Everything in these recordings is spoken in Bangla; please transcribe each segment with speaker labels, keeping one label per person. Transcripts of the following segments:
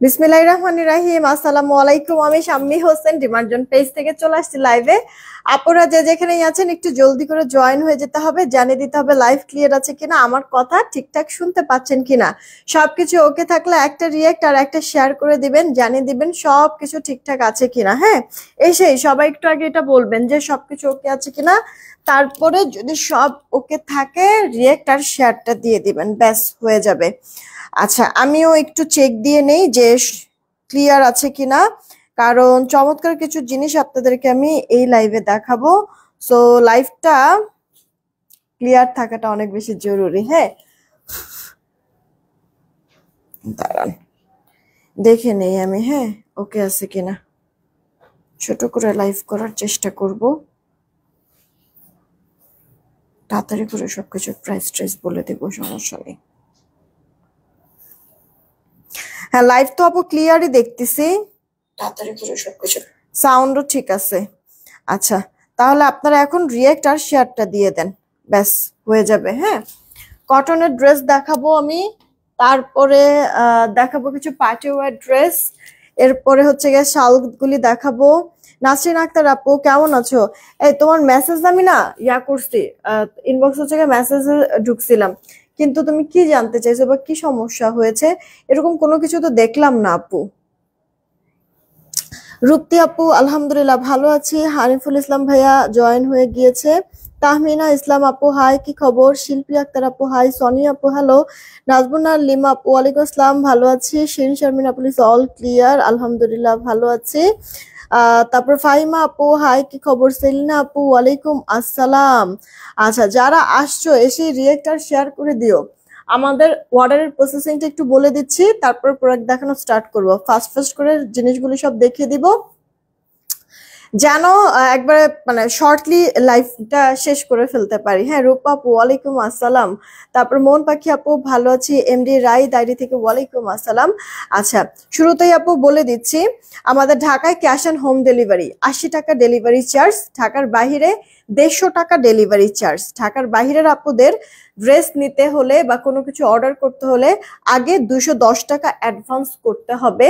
Speaker 1: বিসমিল্লাহির রহমানির রহিম। আসসালামু আলাইকুম। আমি শাম্মী হোসেন ডিমার্জন পেজ থেকে চলে আসছি লাইভে। আপনারা যে যেখানেই আছেন একটু জলদি করে জয়েন হয়ে যেতে হবে, জানিয়ে দিতে হবে লাইভ ক্লিয়ার আছে কিনা, আমার কথা ঠিকঠাক শুনতে পাচ্ছেন কিনা। সবকিছু ওকে থাকলে একটা রিয়েক্ট আর একটা শেয়ার করে দিবেন, জানিয়ে দিবেন সবকিছু ঠিকঠাক আছে কিনা। হ্যাঁ, এসেই সবাই একটু আগে এটা বলবেন যে সবকিছু ওকে আছে কিনা, তারপরে যদি সব ওকে থাকে রিয়েক্ট আর শেয়ারটা দিয়ে দিবেন, ব্যাস হয়ে যাবে। আচ্ছা, আমিও একটু চেক দিয়ে নেই যে ক্লিয়ার আছে কিনা, কারণ চমৎকার কিছু জিনিস আপনাদেরকে আমি এই লাইভে দেখাবো। সো লাইভটা ক্লিয়ার থাকাটা অনেক বেশি জরুরি। হ্যাঁ, দাঁড়ান দেখে নেই আমি। হ্যাঁ, ওকে আছে কিনা, ছোট করে লাইভ করার চেষ্টা করব, তাড়াতাড়ি করে সবকিছু প্রাইস ট্রেস বলে দেবো, সমস্যা নেই। হ্যাঁ, লাইভ তো আপু ক্লিয়ারই দেখতেছি, তাড়াতাড়ি করে সবকিছু, সাউন্ডও ঠিক আছে। আচ্ছা, তাহলে আপনারা এখন রিয়েক্ট আর শেয়ারটা দিয়ে দেন, ব্যাস হয়ে যাবে। হ্যাঁ, কটনের ড্রেস দেখাবো আমি, তারপরে দেখাবো কিছু পার্টি ওয়্যার ড্রেস, এরপরে হচ্ছে গিয়ে শালগুলি দেখাবো। নাসরিন আক্তার আপু কেমন আছো? এই তোমার মেসেজ আমি না করছি, ইনবক্স হচ্ছে গিয়ে মেসেজ ঢুকছিলাম, কিন্তু তুমি কি জানতে চাইছো বা কি সমস্যা হয়েছে, এরকম কোনো কিছু তো দেখলাম না আপু। রূপ্তি আপু আলহামদুলিল্লাহ ভালো আছি। হানিফুল ইসলাম ভাইয়া জয়েন হয়ে গিয়েছে। তাহমিনা ইসলাম আপু হাই, কি খবর? শিল্পী আক্তার আপু হাই, সনি আপু হ্যালো, নাজবুনা লিমা আপু ওয়ালাইকুম আসসালাম, ভালো আছি। শিরিন শারমিন আপু অল ক্লিয়ার, আলহামদুলিল্লাহ ভালো আছি। তারপর ফাহিমা আপু হাই, কি খবর? সেলিনা আপু ওয়ালাইকুম আসসালাম। আচ্ছা, যারা আসছো এসে রিয়েক্ট আর শেয়ার করে দিও। আমাদের অর্ডারের প্রসেসিংটা একটু বলে দিচ্ছি, তারপর প্রোডাক্ট দেখানো স্টার্ট করব। ফার্স্ট ফার্স্ট করে জিনিসগুলো সব দেখিয়ে দিব, যেন একবারে মানে শর্টলি লাইফটা শেষ করে ফেলতে পারি। হ্যাঁ, রূপা আপু ওয়ালাইকুম আসসালাম। তারপর মন পাখি আপু ভালো আছি, এমডি রাই ডায়েরি থেকে ওয়ালাইকুম আসসালাম। আচ্ছা, শুরুতেই আপু বলে দিচ্ছি, আমাদের ঢাকায় ক্যাশ অন হোম ডেলিভারি, 80 টাকা ডেলিভারি চার্জ। ঢাকার বাইরে 150 টাকা ডেলিভারি চার্জ। ঢাকার বাইরের আপুদের ড্রেস নিতে হলে বা কোনো কিছু অর্ডার করতে হলে আগে 210 টাকা অ্যাডভান্স করতে হবে,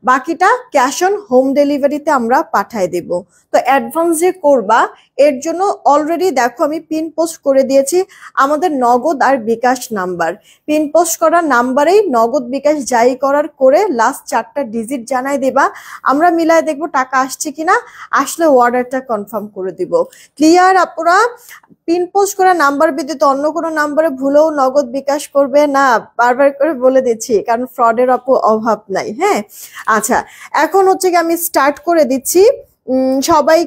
Speaker 1: বাকিটা ক্যাশ অন হোম ডেলিভারিতে আমরা পাঠিয়ে দেব। তো অ্যাডভান্স যে করবা, এর জন্য অলরেডি দেখো আমি পিন পোস্ট করে দিয়েছি আমাদের নগদ আর বিকাশ নাম্বার। পিন পোস্ট করা নাম্বারেই নগদ বিকাশ যাই করার করে লাস্ট 4টা ডিজিট জানাই দেবা, আমরা মিলাই দেখবো টাকা আসছে কিনা, আসলে অর্ডারটা কনফার্ম করে দিব। ক্লিয়ার আপুরা? পিন পোস্ট করা নাম্বার ব্যতীত অন্য কোনো নাম্বারে ভুলেও নগদ বিকাশ করবে না, বারবার করে বলে দিচ্ছি, কারণ ফ্রডের অভাব নাই। হ্যাঁ, আচ্ছা, এখন হচ্ছে কি আমি স্টার্ট করে দিচ্ছি। সবাই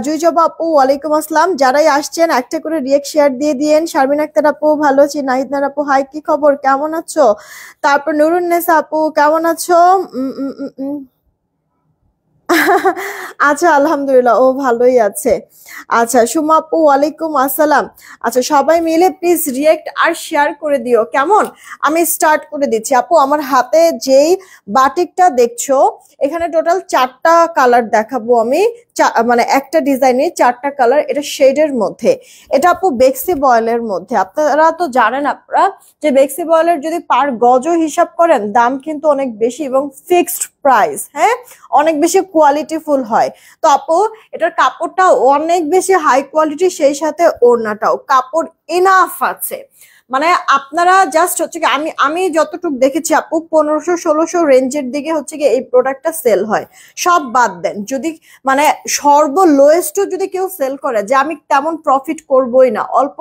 Speaker 1: জুই জবা আপু ওয়ালাইকুম আসসালাম, যারাই আসছেন একটা করে রিয়েক্ট শেয়ার দিয়ে দিয়েন। শারমিন আক্তার আপু ভালো আছি, নাহিদনার আপু হাই, কি খবর, কেমন আছো? তারপর নুরুন্নেসা আপু কেমন আছো? আচ্ছা, আলহামদুলিল্লাহ ও ভালোই আছে। আচ্ছা, সুমা আপু ওয়ালাইকুম আসসালাম। আচ্ছা, সবাই মিলে প্লিজ রিয়েক্ট আর শেয়ার করে দিও, কেমন? আমি স্টার্ট করে দিচ্ছি আপু। আমার হাতে যেই বাটিকটা দেখছো, এখানে টোটাল 4টা কালার দেখাবো আমি, মানে একটা ডিজাইনে 4টা কালার, এটা শেডের মধ্যে। এটা আপু বেক্সি বয়েলের মধ্যে। আপনারা তো জানেন আপনারা যে বেক্সি বয়েলের যদি পার গজ হিসাব করেন দাম কিন্তু অনেক বেশি এবং ফিক্সড প্রাইস। হ্যাঁ, অনেক বেশি কোয়ালিটিফুল হয়। তো আপু এটার কাপড়টা অনেক বেশি হাই কোয়ালিটি, সেই সাথে ওড়নাটাও কাপড় ইনাফ আছে। মানে আপনারা জাস্ট হচ্ছে কি, আমি যতটুকু দেখেছি আপু 1500-1600 রেঞ্জের দিকে হচ্ছে কি এই প্রোডাক্টটা সেল হয়। সব বাদ দেন, যদি মানে সর্বলোয়েস্ট যদি কেউ সেল করে যে আমি তেমন প্রফিট করবই না, অল্প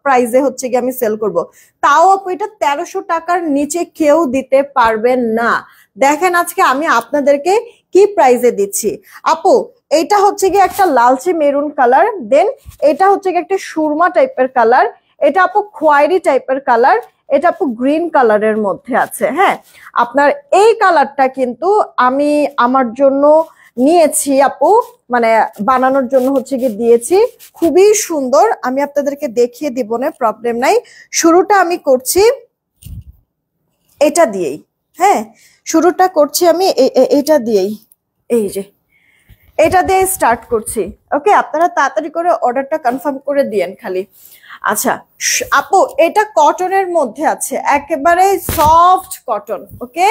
Speaker 1: প্রাইসে হচ্ছে কি আমি সেল করব, তাও আপু এটা 1300 টাকার নিচে কেউ দিতে পারবেন না। দেখেন আজকে আমি আপনাদেরকে কি প্রাইসে দিচ্ছি আপু। এটা হচ্ছে কি একটা লালচে মেরুন কালার, দেন এটা হচ্ছে কি একটা সুরমা টাইপের কালার, এটা আপু খয়েরি টাইপের কালার, এটা আপু গ্রিন কালারের মধ্যে আছে। হ্যাঁ, আপনার এই কালারটা কিন্তু আমি আমার জন্য নিয়েছি আপু, মানে বানানোর জন্য হচ্ছে কি দিয়েছি, খুবই সুন্দর। আমি আপনাদেরকে দেখিয়ে দিব না, প্রবলেম নাই। শুরুটা আমি করছি এটা দিয়েই। হ্যাঁ, শুরুটা করছি আমি এটা দিয়েই, এই যে এটা দিয়ে স্টার্ট করছি। ওকে, আপনারা তাড়াতাড়ি করে অর্ডারটা কনফার্ম করে দিয়েন খালি। আচ্ছা আপু, এটা কটনের মধ্যে আছে, একেবারে সফট কটন। ওকে,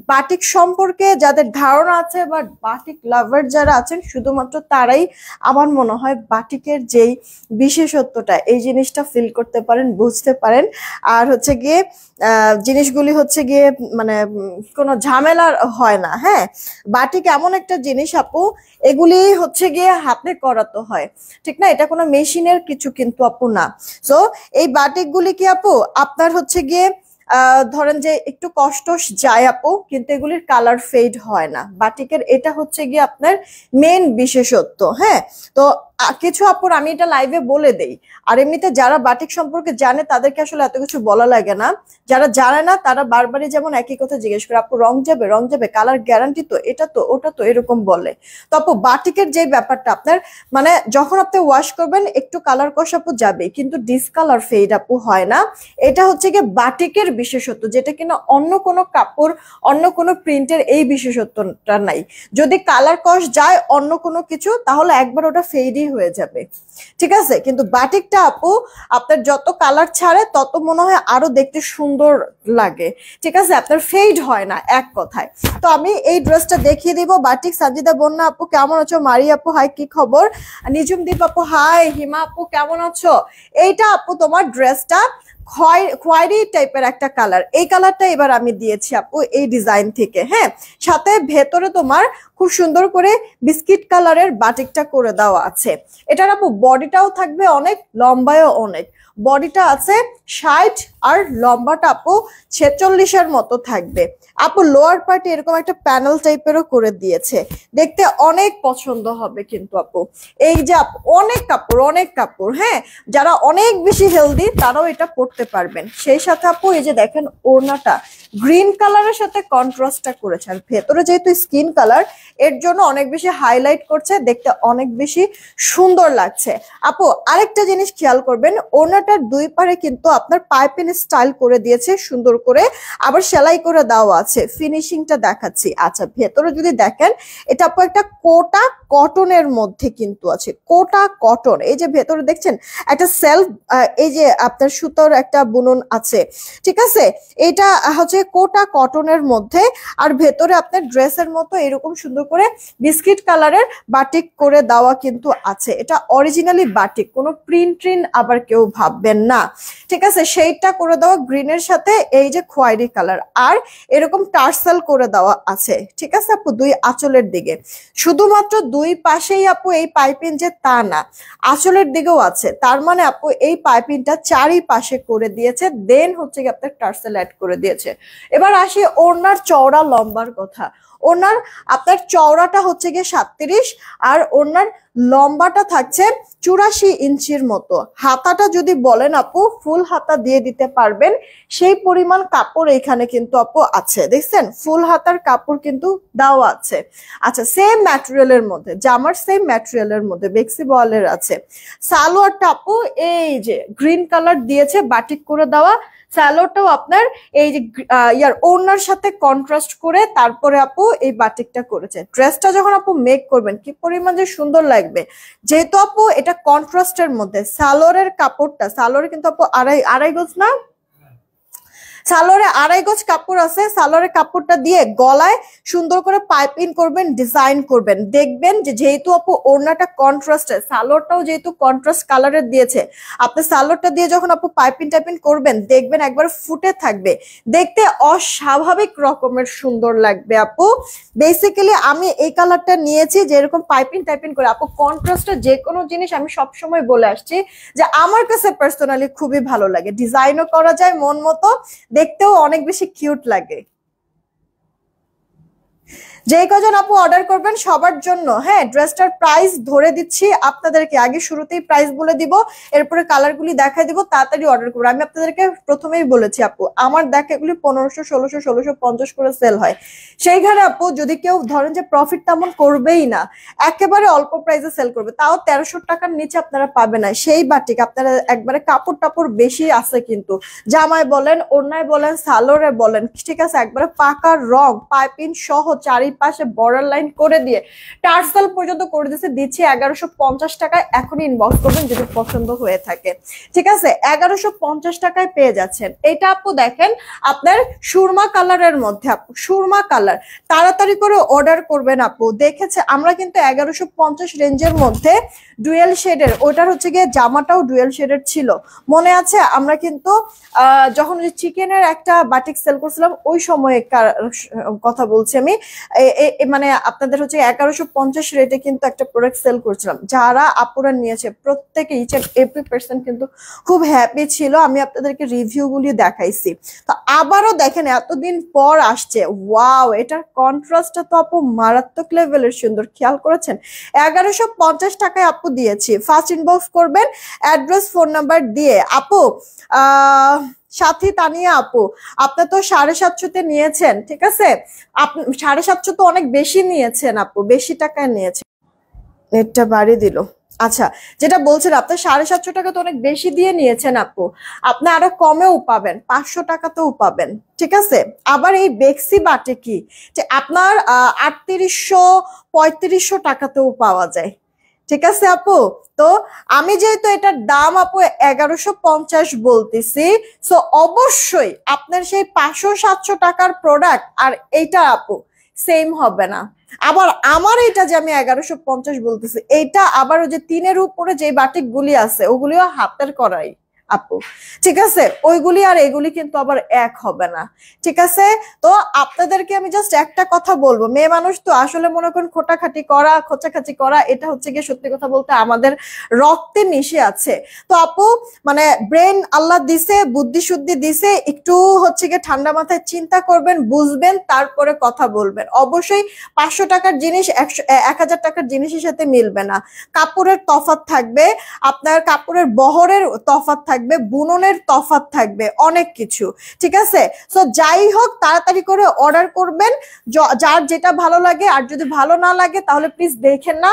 Speaker 1: বাটিক সম্পর্কে যাদের ধারণা আছে বা বাটিক লাভার যারা আছেন শুধুমাত্র তারাই আমার মনে হয় বাটিকের যেই বিশেষত্বটা এই জিনিসটা ফিল করতে পারেন, বুঝতে পারেন। আর হচ্ছে গিয়ে জিনিসগুলি হচ্ছে গিয়ে মানে কোনো ঝামেলার হয় না। হ্যাঁ, বাটিক এমন একটা জিনিস আপু, এগুলি হচ্ছে গিয়ে হাতে করাতে হয়, ঠিক না? এটা কোনো মেশিনের কিছু কিন্তু আপু না। সো এই বাটিক গুলি কি আপু আপনার হচ্ছে গিয়ে ধরেন যে একটু কষ্ট যায় আপু, কিন্তু এগুলির কালার ফেড হয় না। বাটিকের এটা হচ্ছে গিয়ে আপনার মেন বিশেষত্ব। হ্যাঁ, তো কিছু আপুর আমি এটা লাইভে বলে দেই। আর এমনিতে যারা বাটিক সম্পর্কে জানে তাদেরকে আসলে এত কিছু বলা লাগে না। যারা জানে না তারা বারবারই যেমন একই কথা জিজ্ঞেস করে, আপু রং যাবে, রং যাবে, কালার গ্যারান্টি তো, এটা তো, ওটা তো, এরকম বলে। তো আপু বাটিকের যে ব্যাপারটা আপনার মানে যখন আপনি ওয়াশ করবেন একটু কালার কষ আপু যাবে, কিন্তু ডিসকালার ফেড আপু হয় না। এটা হচ্ছে গিয়ে বাটিকের বিশেষত্ব, যেটা কিনা অন্য কোনো কাপড়, অন্য কোনো প্রিন্টের এই বিশেষত্বটা নাই। যদি কালার কষ যায় অন্য কোনো কিছু, তাহলে একবার ওটা ফেডই হয়ে যাবে, ঠিক আছে? কিন্তু বাটিকটা আপু আপনার যত কালার ছাড়ে তত মনে হয় আরো দেখতে সুন্দর লাগে, ঠিক আছে? আপনার ফেড হয় না এক কথায়। তো আমি এই ড্রেসটা দেখিয়ে দিব। বাটিক সাজিদা বন্যা আপু কেমন আছো? মারি আপু হাই, কি খবর? নিজুম দীপ আপু হাই, হিমা আপু কেমন আছো? এইটা আপু তোমার ড্রেসটা খয়েরি টাইপের একটা কালার, এই কালারটা এবার আমি দিয়েছি আপু এই ডিজাইন থেকে। হ্যাঁ, সাথে ভেতরে তোমার খুব সুন্দর করে বিস্কিট কালারের বাটিকটা করে দেওয়া আছে। এটার আপু বডিটাও থাকবে অনেক, লম্বায়ও অনেক। বডিটা আছে 60 আর লম্বাটা আপু 46-এর মতো থাকবে। আপু লোয়ার পার্টে এরকম একটা প্যানেল টাইপেরও করে দিয়েছে, দেখতে অনেক পছন্দ হবে কিন্তু আপু। এই যে অনেক কাপড়, অনেক কাপড়। হ্যাঁ, যারা অনেক বেশি হেলদি তারাও এটা পরতে পারবেন। সেই সাথে আপু এই যে দেখেন ওড়নাটা গ্রিন কালারের সাথে কন্ট্রাস্টটা করেছে, আর ভেতরে যেহেতু স্কিন কালার এর জন্য অনেক বেশি হাইলাইট করছে, দেখতে অনেক বেশি সুন্দর লাগছে। আপু আরেকটা জিনিস খেয়াল করবেন, ওড়নাটার দুই পারে কিন্তু আপনার পাইপিং স্টাইল করে দিয়েছে সুন্দর করে, আবার সেলাই করে দেওয়া আছে। ফিনিশিংটা দেখাচ্ছি। আচ্ছা ভেতরে যদি দেখেন, এটা আপু একটা কোটা কটনের মধ্যে কিন্তু আছে, কোটা কটন। এই যে ভেতরে দেখছেন একটা সেলফ, এই যে আপনার সুতোর একটা বুনন আছে, ঠিক আছে? এটা হচ্ছে কোটা কটনের মধ্যে, আর ভেতরে আপনার ড্রেসের মতো এরকম সুন্দর করে বিস্কিট কালারের বাটিক করে দেওয়া কিন্তু আছে। এটা অরিজিনালি বাটিক, কোনো প্রিন্ট আবার কেউ ভাববেন না, ঠিক আছে? সেইটা করে দেওয়া গ্রিনের সাথে এই যে খয়েরি কালার, আর এরকম টার্সেল করে দেওয়া আছে, ঠিক আছে আপু? দুই আঁচলের দিকে, শুধুমাত্র দুই পাশেই আপু এই পাইপিং যে তা না, আঁচলের দিকেও আছে। তার মানে আপু এই পাইপিংটা চারিপাশে করে দিয়েছে, দেন হচ্ছে কি আপনার টার্সেল অ্যাড করে দিয়েছে। এবার আসি ওড়নার চওড়া লম্বার কথা। ওড়নার আপনার চওড়াটা হচ্ছে গিয়ে 37, আর ওড়নার লম্বাটা থাকছে 84 ইঞ্চির মতো। হাতাটা যদি বলেন আপু ফুল হাতা দিয়ে দিতে পারবেন, সেই পরিমাণ কাপড় এখানে কিন্তু আপু আছে। দেখছেন ফুল হাতার কাপড় কিন্তু দেওয়া আছে। আচ্ছা সেম ম্যাটেরিয়ালের মধ্যে, জামার সেম ম্যাটেরিয়ালের মধ্যে বেক্সি বয়েলের আছে। সালোয়ারটা আপু এই যে গ্রিন কালার দিয়েছে বাটিক করে দেওয়া, সালোয়ারটাও আপনার এই যে ইয়ার ওড়নার সাথে কন্ট্রাস্ট করে তারপরে আপু এই বাটিকটা করেছে। ড্রেসটা যখন আপু মেক করবেন কি পরিমাণ যে সুন্দর লাগবে, যেহেতু আপু এটা কন্ট্রাস্টের মধ্যে। সালোয়ারের কাপড়টা, সালোয়ারে কিন্তু আপু আড়াই গজ না, সালোয়ারে আড়াই গজ কাপড় আছে। সালোয়ারের কাপড়টা দিয়ে গলায় সুন্দর করে পাইপিং করবেন, ডিজাইন করবেন, দেখবেন যে যেহেতু আপু ওড়নাটা কন্ট্রাস্টের, সালোয়ারটাও যেহেতু কন্ট্রাস্ট কালারের দিয়েছে, আপনি সালোয়ারটা দিয়ে যখন আপু পাইপিং টাইপিং করবেন দেখবেন একবার ফুটে থাকবে, দেখতে অস্বাভাবিক রকমের সুন্দর লাগবে আপু। বেসিক্যালি আমি এই কালারটা নিয়েছি যে এরকম পাইপিং টাইপিং করে আপু কন্ট্রাস্টের যে কোনো জিনিস আমি সবসময় বলে আসছি যে আমার কাছে পার্সোনালি খুবই ভালো লাগে, ডিজাইনও করা যায় মন মতো, দেখতেও অনেক বেশি কিউট লাগে। যে কজন আপু অর্ডার করবেন সবার জন্য হ্যাঁ ড্রেসটার প্রাইস ধরে দিচ্ছি আপনাদেরকে, আগে শুরুতেই প্রাইস বলে দিব, এরপরে কালারগুলি দেখাই দিব, তাড়াতাড়ি অর্ডার করবো। আমি আপনাদেরকে প্রথমেই বলেছি আপু আমার দেখা এগুলি 1500, 1600, 1650 করে সেল হয়। সেইখানে আপু যদি কেউ ধরেন যে প্রফিট তেমন করবেই না, একেবারে অল্প প্রাইসে সেল করবে, তাও 1300 টাকার নিচে আপনারা পাবে না সেই বাটিক। আপনারা একবারে কাপড় টাপড় বেশি আছে কিন্তু, জামায় বলেন, ওড়নায় বলেন, সালোয়ারে বলেন, ঠিক আছে? একবারে পাকা রং পাইপিং সহ চারি চারিপাশে বর্ডার লাইন করে দিয়ে টার্সেল পর্যন্ত করে দিচ্ছি 1150 টাকায়। এখনই ইনবক্স করবেন যদি পছন্দ হয়ে থাকে, ঠিক আছে? 1150 টাকায় পেয়ে যাচ্ছেন। এটা আপু দেখেন আপনার সুরমা কালারের মধ্যে, আপু সুরমা কালার, তাড়াতাড়ি করে অর্ডার করবেন আপু। দেখেছে আমরা কিন্তু 1150 রেঞ্জের মধ্যে ডুয়েল শেডের, ওটার হচ্ছে গিয়ে জামাটাও ডুয়েল শেডের ছিল, মনে আছে? আমরা কিন্তু যখন চিকেনের একটা বাটিক সেল করছিলাম ওই সময়ে কথা বলছি আমি, মানে আপনাদের হচ্ছে 1150 রেটে কিন্তু একটা প্রোডাক্ট সেল করছিলাম। যারা আপুরা নিয়েছে প্রত্যেকে ইচ এন্ড এভরি পার্সন কিন্তু খুব হ্যাপি ছিল। আমি আপনাদেরকে রিভিউ গুলি দেখাইছি। তো আবারও দেখেন এতদিন পর আসছে, ওয়াও, এটার কন্ট্রাস্টটা তো আপু মারাত্মক লেভেলের সুন্দর, খেয়াল করেছেন? 1150 টাকায় আপু দিয়েছি। ফার্স্ট ইনবক্স করবেন অ্যাড্রেস ফোন নাম্বার দিয়ে। আপু সাথী তানিয়া আপু, আপনি তো 750 নিয়েছেন, ঠিক আছে? আপনি 750 তো অনেক বেশি নিয়েছেন আপু, বেশি টাকায় নিয়েছেন। নেটটা বাড়িয়ে দিল। আচ্ছা, যেটা বলছেন আপনার 750 টাকা তো অনেক বেশি দিয়ে নিয়েছেন আপু, আপনি আরো কমেও পাবেন, 500 টাকাতেও পাবেন, ঠিক আছে? আবার এই বেক্সি বাটে কি যে আপনার 3800 3500 টাকাতেও পাওয়া যায়, ঠিক আছে আপু? তো আমি যেহেতু এটার দাম আপু 1150 বলতেছি, সো অবশ্যই আপনার সেই 500-700 টাকার প্রোডাক্ট আর এইটা আপু সেম হবে না। আবার আমার এটা যে আমি 1150 বলতেছি, এইটা আবার ওই যে 3-এর উপরে যে বাটিক গুলি আছে ওগুলিও হাতের করাই আপু, ঠিক আছে? ওইগুলি আর এগুলি কিন্তু আবার এক হবে না, ঠিক আছে? তো আপনাদেরকে আমি জাস্ট একটা কথা বলবো, মেয়ে মানুষ তো আসলে মনে করেন খোটাখাটি করা, খোঁচাখাচি করা, এটা হচ্ছে গিয়ে সত্যি কথা বলতে আমাদের রক্তে মিশে আছে। তো আপু মানে ব্রেন আল্লাহ দিছে, বুদ্ধি শুদ্ধি দিছে, একটু হচ্ছে গিয়ে ঠান্ডা মাথায় চিন্তা করবেন, বুঝবেন, তারপরে কথা বলবেন। অবশ্যই 500 টাকার জিনিস 1000 টাকার জিনিসের সাথে মিলবে না। কাপড়ের তফাৎ থাকবে, আপনার কাপড়ের বহরের তফাৎ থাকবে, বুননের তফাৎ থাকবে, অনেক কিছু, ঠিক আছে? সো যাই হোক তাড়াতাড়ি করে অর্ডার করবেন, যার যেটা ভালো লাগে। আর যদি ভালো না লাগে তাহলে প্লিজ দেখেন না,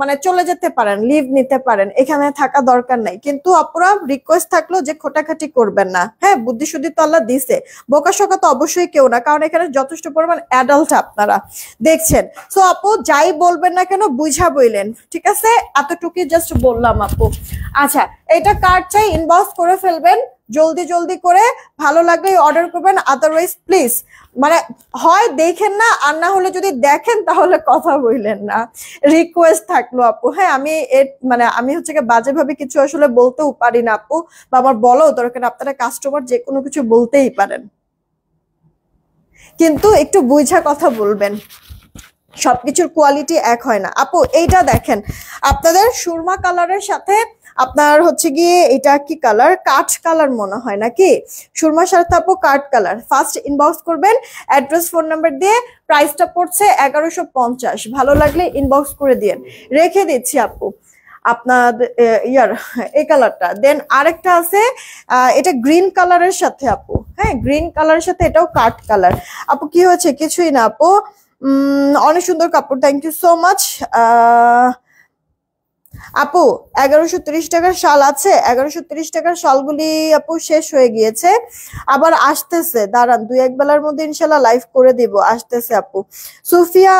Speaker 1: মানে চলে যেতে পারেন, লিভ নিতে পারেন, এখানে থাকা দরকার নাই। কিন্তু আপনারা রিকোয়েস্ট থাকলো যে খোটাখাটি করবেন না, হ্যাঁ? বুদ্ধি শুদ্ধি তো আল্লাহ দিছে, বোকাশোকা তো অবশ্যই কেউ না, কারণ এখানে যথেষ্ট পরিমাণ অ্যাডাল্ট আপনারা দেখছেন। সো আপু যাই বলবেন না কেন বুঝা বইলেন, ঠিক আছে? এতটুকুই জাস্ট বললাম আপু। আচ্ছা, এটা কার্ড চাই, ইনবক্স করে ফেলবেন জলদি জলদি করে, ভালো লাগলে অর্ডার করবেন, আদারওয়াইজ প্লিজ মানে হয় দেখেন না, আর না হলে যদি দেখেন তাহলে কথা বললেন না, রিকোয়েস্ট থাকলো আপু। হ্যাঁ, আমি মানে আমি হচ্ছে বাজে ভাবে কিছু আসলে বলতেও পারি না আপু, বা আমার বলাও দরকার, আপনারা কাস্টমার যে কোনো কিছু বলতেই পারেন, কিন্তু একটু বুঝা কথা বলবেন, সবকিছুর কোয়ালিটি এক হয় না আপু। এইটা দেখেন আপনাদের সুরমা কালারের সাথে আপনার হচ্ছে গিয়ে এটা কি কালার, কাঠ কালার মনে হয় নাকি? সুরমার সাথে আপু কাঠ কালার। ফার্স্ট ইনবক্স করবেন অ্যাড্রেস ফোন নাম্বার দিয়ে, প্রাইসটা পড়ছে 1150, ভালো লাগলে ইনবক্স করে দিয়েন, রেখে দিচ্ছি আপু আপনাদের ইয়ার এই কালারটা। দেন আরেকটা আছে এটা গ্রিন কালারের সাথে আপু, হ্যাঁ গ্রিন কালারের সাথে, এটাও কাঠ কালার আপু। কি হয়েছে? কিছুই না আপু, অনেক সুন্দর কাপড়, থ্যাংক ইউ সো মাচ। আপু 1130 টাকার শাল আছে, 1130 টাকার শালগুলি আপু শেষ হয়ে গিয়েছে, আবার আসতেছে, দাঁড়ান 2-1 বেলার মধ্যে ইনশাল্লাহ লাইভ করে দিব, আসতেছে আপু। সুফিয়া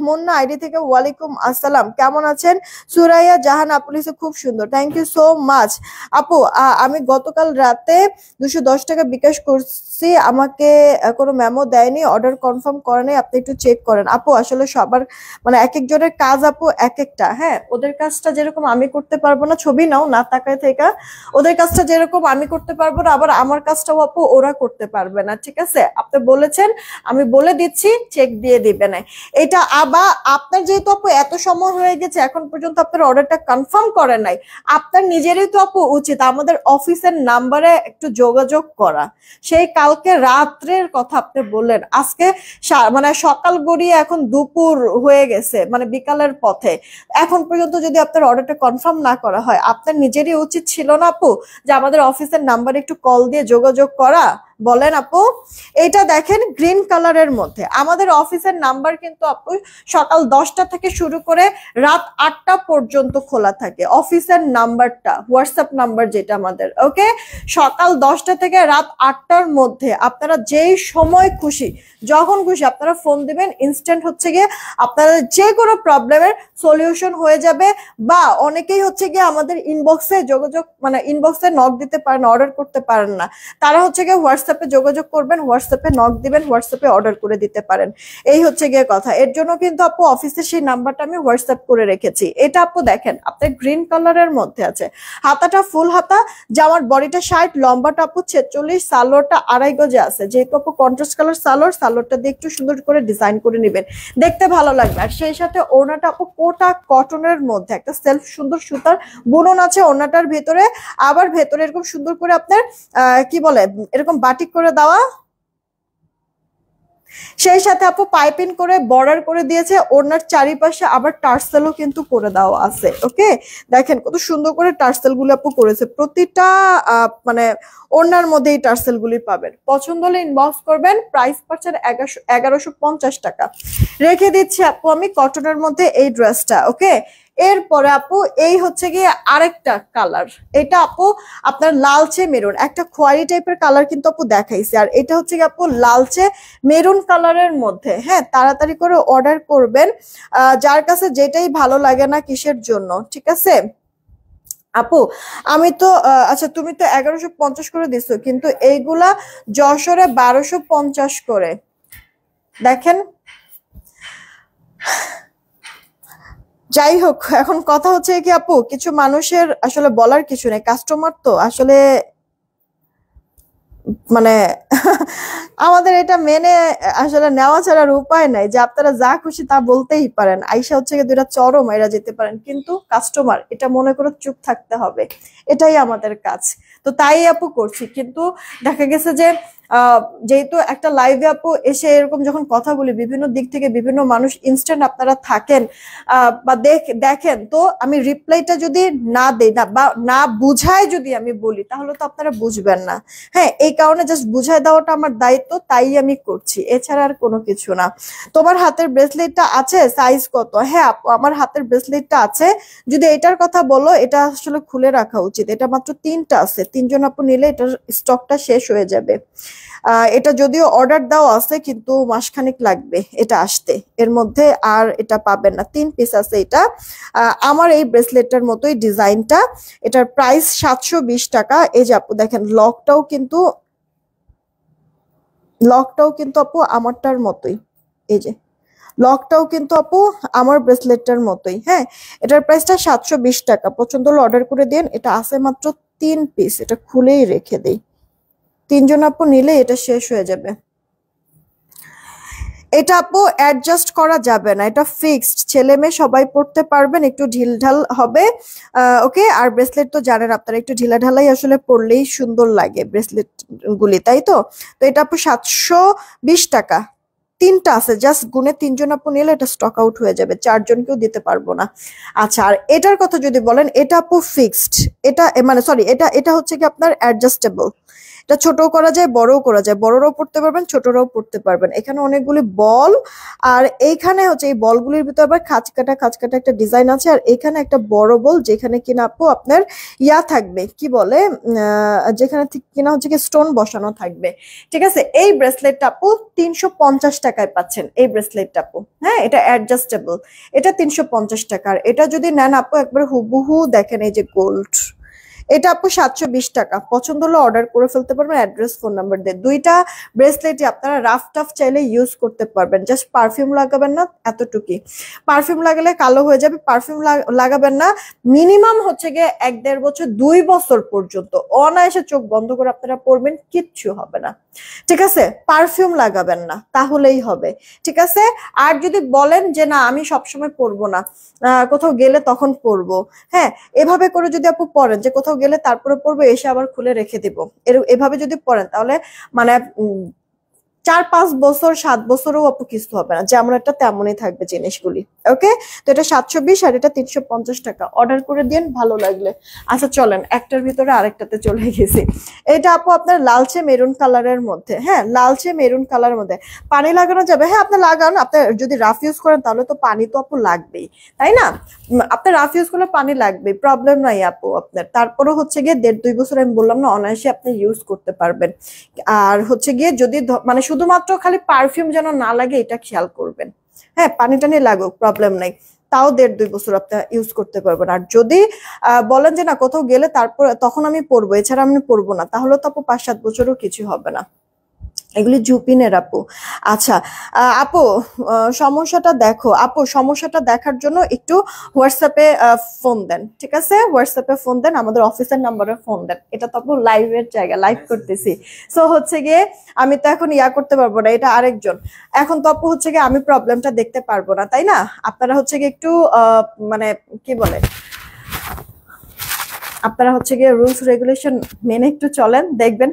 Speaker 1: মুন্না আইডি থেকে ওয়ালাইকুম আসসালাম, কেমন আছেন? সুরাইয়া জাহান আপু লিখছে খুব সুন্দর, থ্যাংক ইউ সো মাচ আপু। আমি গতকাল রাতে 210 টাকা বিকাশ করছি, আমাকে কোনো মেমো দেয়নি, অর্ডার কনফার্ম করে নাই, আপনি একটু চেক করেন আপু। আসলে সবার মানে এক একজনের কাজ আপু এক একটা, হ্যাঁ ওদের কাজটা যেরকম আমি করতে পারবো না, ছবি নাও না তাকায় থেকে, ওদের কাজটা যেরকম আমি করতে পারবো না, আবার আমার কাজটাও আপু ওরা করতে পারবে না, ঠিক আছে? আপনি বলেছেন, আমি বলে দিচ্ছি, চেক দিয়ে দিবেন এটা। আবার আপনার যেহেতু আপু এত সময় হয়ে গেছে এখন পর্যন্ত আপনার অর্ডারটা কনফার্ম করে নাই, আপনার নিজেরই তো আপু উচিত আমাদের অফিসের নাম্বারে একটু যোগাযোগ করা। সেই কালকে রাত্রের কথা আপনি বললেন, আজকে মানে সকাল গড়িয়ে এখন দুপুর হয়ে গেছে, মানে বিকালের পথে, এখন পর্যন্ত যদি আপনার অর্ডারটা কনফার্ম না করা হয়, আপনার নিজেরই উচিত ছিল না আপু যে আমাদের অফিসের নাম্বারে একটু কল দিয়ে যোগাযোগ করা, বলেন আপু। এটা দেখেন গ্রিন কালারের মধ্যে, আমাদের অফিসের নাম্বার কিন্তু আপু সকাল 10টা থেকে শুরু করে রাত 8টা পর্যন্ত খোলা থাকে। অফিসের নাম্বারটা, হোয়াটসঅ্যাপ নাম্বার যেটা আমাদের, ওকে। সকাল 10টা থেকে রাত 8টার মধ্যে আপনারা যেই সময় খুশি যখন খুশি আপনারা ফোন দিবেন, ইনস্ট্যান্ট হচ্ছে গিয়ে আপনাদের যে কোনো প্রবলেমের সলিউশন হয়ে যাবে। বা অনেকেই হচ্ছে গিয়ে আমাদের ইনবক্সে যোগাযোগ, মানে ইনবক্সে নক দিতে পারেন, অর্ডার করতে পারেন না, তারা হচ্ছে গিয়ে হোয়াটসঅ্যাপে যোগাযোগ করবেন, হোয়াটসঅ্যাপে নক দিবেন, হোয়াটসঅ্যাপে অর্ডার করে দিতে পারেন। এই হচ্ছে গিয়ে কথা। এর জন্য কিন্তু আপু অফিসের সেই নাম্বারটা আমি হোয়াটসঅ্যাপ করে রেখেছি। এটা আপু দেখেন আপনার গ্রিন কালারের মধ্যে আছে, হাতাটা ফুল হাতা, জামার বডিটা 60, লম্বাটা আপু 46, সালোয়ারটা 2.5 গজে আছে। যেহেতু আপু কন্ট্রাস্ট কালার সালোয়ার, সালোয়ারটা দিয়ে একটু সুন্দর করে ডিজাইন করে নেবেন, দেখতে ভালো লাগবে। আর সেই সাথে ওড়নাটা আপু কোটা কটনের মধ্যে, একটা সেলফ সুন্দর সুতার বুনন আছে ওড়নাটার ভেতরে, আবার ভেতরে এরকম সুন্দর করে আপনার কি বলে এরকম বাটিক করে দেওয়া, সেই সাথে আপু পাইপিং করে বর্ডার করে দিয়েছে। ওড়নার চারিপাশে আবার টার্সেলও কিন্তু করে দেওয়া আছে, ওকে। দেখেন কত সুন্দর করে টার্সেল গুলো আপু করেছে, প্রতিটা মানে ওড়নার মধ্যে এই টার্সেল গুলি পাবেন। পছন্দ হলে ইনবক্স করবেন। প্রাইস পাচ্ছেন 1150 টাকা। রেখে দিচ্ছি আপু আমি কটনের মধ্যে এই ড্রেসটা, ওকে। এরপরে আপু এই হচ্ছে গিয়ে আরেকটা কালার, এটা আপু আপনার লালচে মেরুন, একটা খয়েরি টাইপের কালার কিন্তু আপু দেখাইছে, আর এটা হচ্ছে গিয়ে আপু লালচে মেরুন কালারের মধ্যে। হ্যাঁ, তাড়াতাড়ি করে অর্ডার করবেন, যার কাছে যেটাই ভালো লাগে না কিসের জন্য, ঠিক আছে আপু। আমি তো আচ্ছা, তুমি তো 1150 করে দিছো, কিন্তু এইগুলা যশোরে 1250 করে। দেখেন, যাই হোক, এখন কথা হচ্ছে কি আপু, কিছু মানুষের আসলে বলার কিছু নেই, কাস্টমার তো আসলে মানে আমাদের এটা মেনে আসলে নেওয়া ছাড়ার উপায় নাই, যে আপনারা যা খুশি তা বলতেই পারেন, আইসা হচ্ছে গিয়ে দুইটা চরম এরা যেতে পারেন, কিন্তু কাস্টমার এটা মনে করে চুপ থাকতে হবে, এটাই আমাদের কাজ। তো তাই আপু করছি। কিন্তু দেখা গেছে যে যেহেতু একটা লাইভে আপু এসে এরকম যখন কথা বলি, বিভিন্ন দিক থেকে বিভিন্ন মানুষ ইনস্ট্যান্ট আপনারা থাকেন বা দেখেন, তো আমি রিপ্লাইটা যদি না দেই না বা না বুঝাই যদি আমি বলি, তাহলে তো আপনারা বুঝবেন না। হ্যাঁ, এই কারণে জাস্ট বুঝাই দেওয়াটা আমার দায়িত্ব, তাই আমি করছি, এছাড়া আর কোনো কিছু না। তোমার হাতের ব্রেসলেটটা আছে, সাইজ কত? হ্যাঁ আপু, আমার হাতের ব্রেসলেটটা আছে। যদি এটার কথা বলো, এটা আসলে খুলে রাখা উচিত, এটা মাত্র 3টা আছে, 3জন আপু নিলে এটার স্টকটা শেষ হয়ে যাবে। এটা যদিও অর্ডার দেওয়া আছে, কিন্তু মাসখানেক লাগবে এটা আসতে, এর মধ্যে আর এটা পাবেন না। 3 পিস আছে এটা, আমার এই ব্রেসলেটটার মতোই ডিজাইনটা। এটার প্রাইস 720 টাকা। এই যে আপু দেখেন, লকটাও কিন্তু আপু আমারটার মতোই, এই যে লকটাও কিন্তু আপু আমার ব্রেসলেটটার মতোই। হ্যাঁ, এটার প্রাইসটা 720 টাকা। পছন্দ হলে অর্ডার করে দিন। এটা আছে মাত্র 3 পিস, এটা খুলেই রেখে দেই, 3জন আপু নিলে এটা শেষ হয়ে যাবে। এটা আপু অ্যাডজাস্ট করা যাবে না, এটা ফিক্সড, ছেলে মেয়ে সবাই পড়তে পারবেন, একটু ঢিলঢাল হবে, ওকে। আর ব্রেসলেট তো জানেন আপনারা, একটু ঢিলাঢালাই আসলে পরলেই সুন্দর লাগে ব্রেসলেট গুলি, তাই তো। তো এটা আপু 720 টাকা। 3টা আছে, জাস্ট গুনে 3জন আপু নিলে এটা স্টক আউট হয়ে যাবে, 4জনকেও দিতে পারবো না। আচ্ছা, আর এটার কথা যদি বলেন, এটা আপু ফিক্সড, এটা মানে সরি, এটা হচ্ছে কি আপনার অ্যাডজাস্টেবল, এটা ছোটও করা যায়, বড়ও করা যায়, বড়রাও পড়তে পারবেন, ছোটরাও পড়তে পারবেন। এখানে অনেকগুলি বল, আর এইখানে হচ্ছে এই বলগুলির ভিতরে আবার খাঁচ কাটা একটা ডিজাইন আছে, আর এখানে একটা বড় বল, যেখানে কিনা আপু আপনার থাকবে, কি বলে যেখানে কিনা হচ্ছে কি স্টোন বসানো থাকবে, ঠিক আছে। এই ব্রেসলেটটা আপু 350 টাকায় পাচ্ছেন, এই ব্রেসলেটটা আপু। হ্যাঁ, এটা অ্যাডজাস্টেবল, এটা 350 টাকার। এটা যদি নেন আপু, একবার হুবহু দেখেন, এই যে গোল্ড, এটা আপু 720 টাকা। পছন্দ হলে অর্ডার করে ফেলতে পারবেন, অ্যাড্রেস ফোন নাম্বার দিয়ে। 2টা ব্রেসলেটই আপনারা রাফ টাফ চাইলে ইউজ করতে পারবেন, জাস্ট পারফিউম লাগাবেন না, এতটুকুই। পারফিউম লাগালে কালো হয়ে যাবে, পারফিউম লাগাবেন না। মিনিমাম হচ্ছে গিয়ে 1-1.5 বছর, 2 বছর পর্যন্ত অনায়াসে চোখ বন্ধ করে আপনারা পরবেন, কিচ্ছু হবে না, ঠিক আছে। পারফিউম লাগাবেন না, তাহলেই হবে, ঠিক আছে। আর যদি বলেন যে না আমি সবসময় পরবো না, কোথাও গেলে তখন পরবো, হ্যাঁ, এভাবে করে যদি আপু পরেন যে কোথাও গেলে তারপরে পরবো, এসে আবার খুলে রেখে দিব, এভাবে যদি পরেন, তাহলে মানে 4-5 বছর 7 বছরও আপু কিছু হবে না, যেমন একটা তেমনই থাকবে জিনিসগুলি। ওকে, তো এটা 720 আর এটা 350 টাকা। অর্ডার করে দিন ভালো লাগলে। আচ্ছা চলেন একটার ভিতরে আরেকটাতে চলে গেছি। এটা আপু আপনার লালচে মেরুন কালারের মধ্যে, হ্যাঁ লালচে মেরুন কালারের মধ্যে পানি লাগানো যাবে। হ্যাঁ আপনি লাগান, আপনার যদি রাফ ইউজ করেন তাহলে তো পানি তো আপু লাগবেই, তাই না? আপনার রাফ ইউজ করলে পানি লাগবে, প্রবলেম নাই আপু আপনার। তারপরে হচ্ছে গিয়ে 1.5-2 বছর আমি বললাম না, অনায়াসে আপনি ইউজ করতে পারবেন। আর হচ্ছে গিয়ে যদি মানে শুধুমাত্র খালি পারফিউম যেন না লাগে এটা খেয়াল করবেন। হ্যাঁ পানি টানি লাগুক প্রবলেম নাই, তাও 1.5-2 বছর আপনি ইউজ করতে পারবেন। আর যদি বলেন যে না কোথাও গেলে তারপর তখন আমি পরবো, এছাড়া আমি পরবো না, তাহলে তো আপু 5-7 বছরও কিছু হবে না। এগুলি জুপিনের আপু। আচ্ছা আপু সমস্যাটা দেখো আপু, সমস্যাটা দেখার জন্য একটু হোয়াটসঅ্যাপে ফোন দেন, ঠিক আছে? হোয়াটসঅ্যাপে ফোন দেন, আমাদের অফিসের নাম্বারে ফোন দেন। এটা তো আপু লাইভের জায়গা, লাইভ করতেছি। সো হচ্ছে গিয়ে আমি তো এখন করতে পারবো না, এটা আরেকজন। এখন তো আপু হচ্ছে গিয়ে আমি প্রবলেমটা দেখতে পারবো না, তাই না? আপনারা হচ্ছে গিয়ে একটু মানে কি বলে, আপনারা হচ্ছে গিয়ে রুলস রেগুলেশন মেনে একটু চলেন, দেখবেন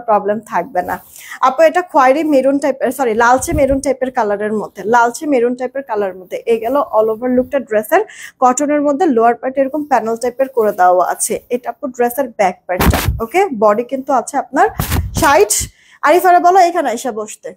Speaker 1: প্রবলেম থাকবে না। আপু এটা খয়েরি মেরুন টাইপের, সরি লালচে মেরুন টাইপের কালারের মধ্যে, লালচে মেরুন টাইপের কালারের মধ্যে এই গেল অল ওভার লুকটা ড্রেসের। কটনের মধ্যে লোয়ার পার্ট এরকম প্যানেল টাইপের করে দেওয়া আছে। এটা আপু ড্রেসের ব্যাক পার্টটা। ওকে, বডি কিন্তু আছে আপনার 60। আরিফারা বলো এখানে এসে বসতে।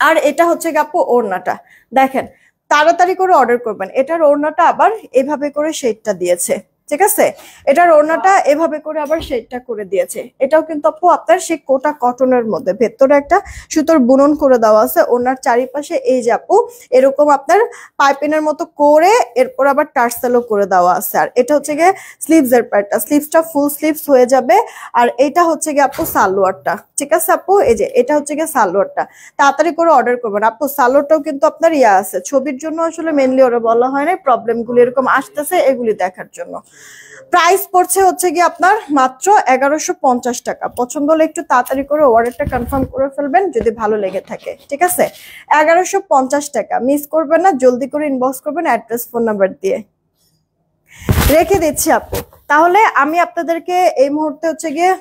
Speaker 1: আর এটা হচ্ছে আপু ওড়নাটা দেখেন, তাড়াতাড়ি করে অর্ডার করবেন। এটার ওড়নাটা আবার এভাবে করে শেডটা দিয়েছে, ঠিক আছে? এটার ওড়নাটা এভাবে করে আবার শেডটা করে দিয়েছে। এটাও কিন্তু আপু আপনার সেই কোটা কটনের মধ্যে, ভেতরে একটা সুতোর বুনন করে দেওয়া আছে। ওড়নার চারিপাশে এই যে আপু এরকম আপনার পাইপিনের মতো করে এরপর আবার টার্সেলও করে দেওয়া আছে। আর এটা হচ্ছে গিয়ে স্লিভস এর পার্টটা, স্লিভসটা ফুল স্লিভস হয়ে যাবে। আর এটা হচ্ছে গিয়ে আপু সালোয়ারটা, ঠিক আছে আপু? এই যে এটা হচ্ছে গিয়ে সালোয়ারটা, তাড়াতাড়ি করে অর্ডার করবেন আপু। সালোয়ারটাও কিন্তু আপনার আছে, ছবির জন্য আসলে মেনলি ওরা বলা হয় না, প্রবলেমগুলো এরকম আসতেছে এগুলি দেখার জন্য। প্রাইস পড়ছে হচ্ছে গিয়ে আপনার মাত্র 1150 টাকা। পছন্দ হলে একটু তাড়াতাড়ি করে অর্ডারটা কনফার্ম করে ফেলবেন যদি ভালো লেগে থাকে, ঠিক আছে? 1150 টাকা, মিস করবেন না, জলদি করে ইনবক্স করবেন অ্যাড্রেস ফোন নাম্বার দিয়ে। রেখে দিচ্ছি আপু। তাহলে আমি আপনাদেরকে এই মুহূর্তে হচ্ছে গিয়ে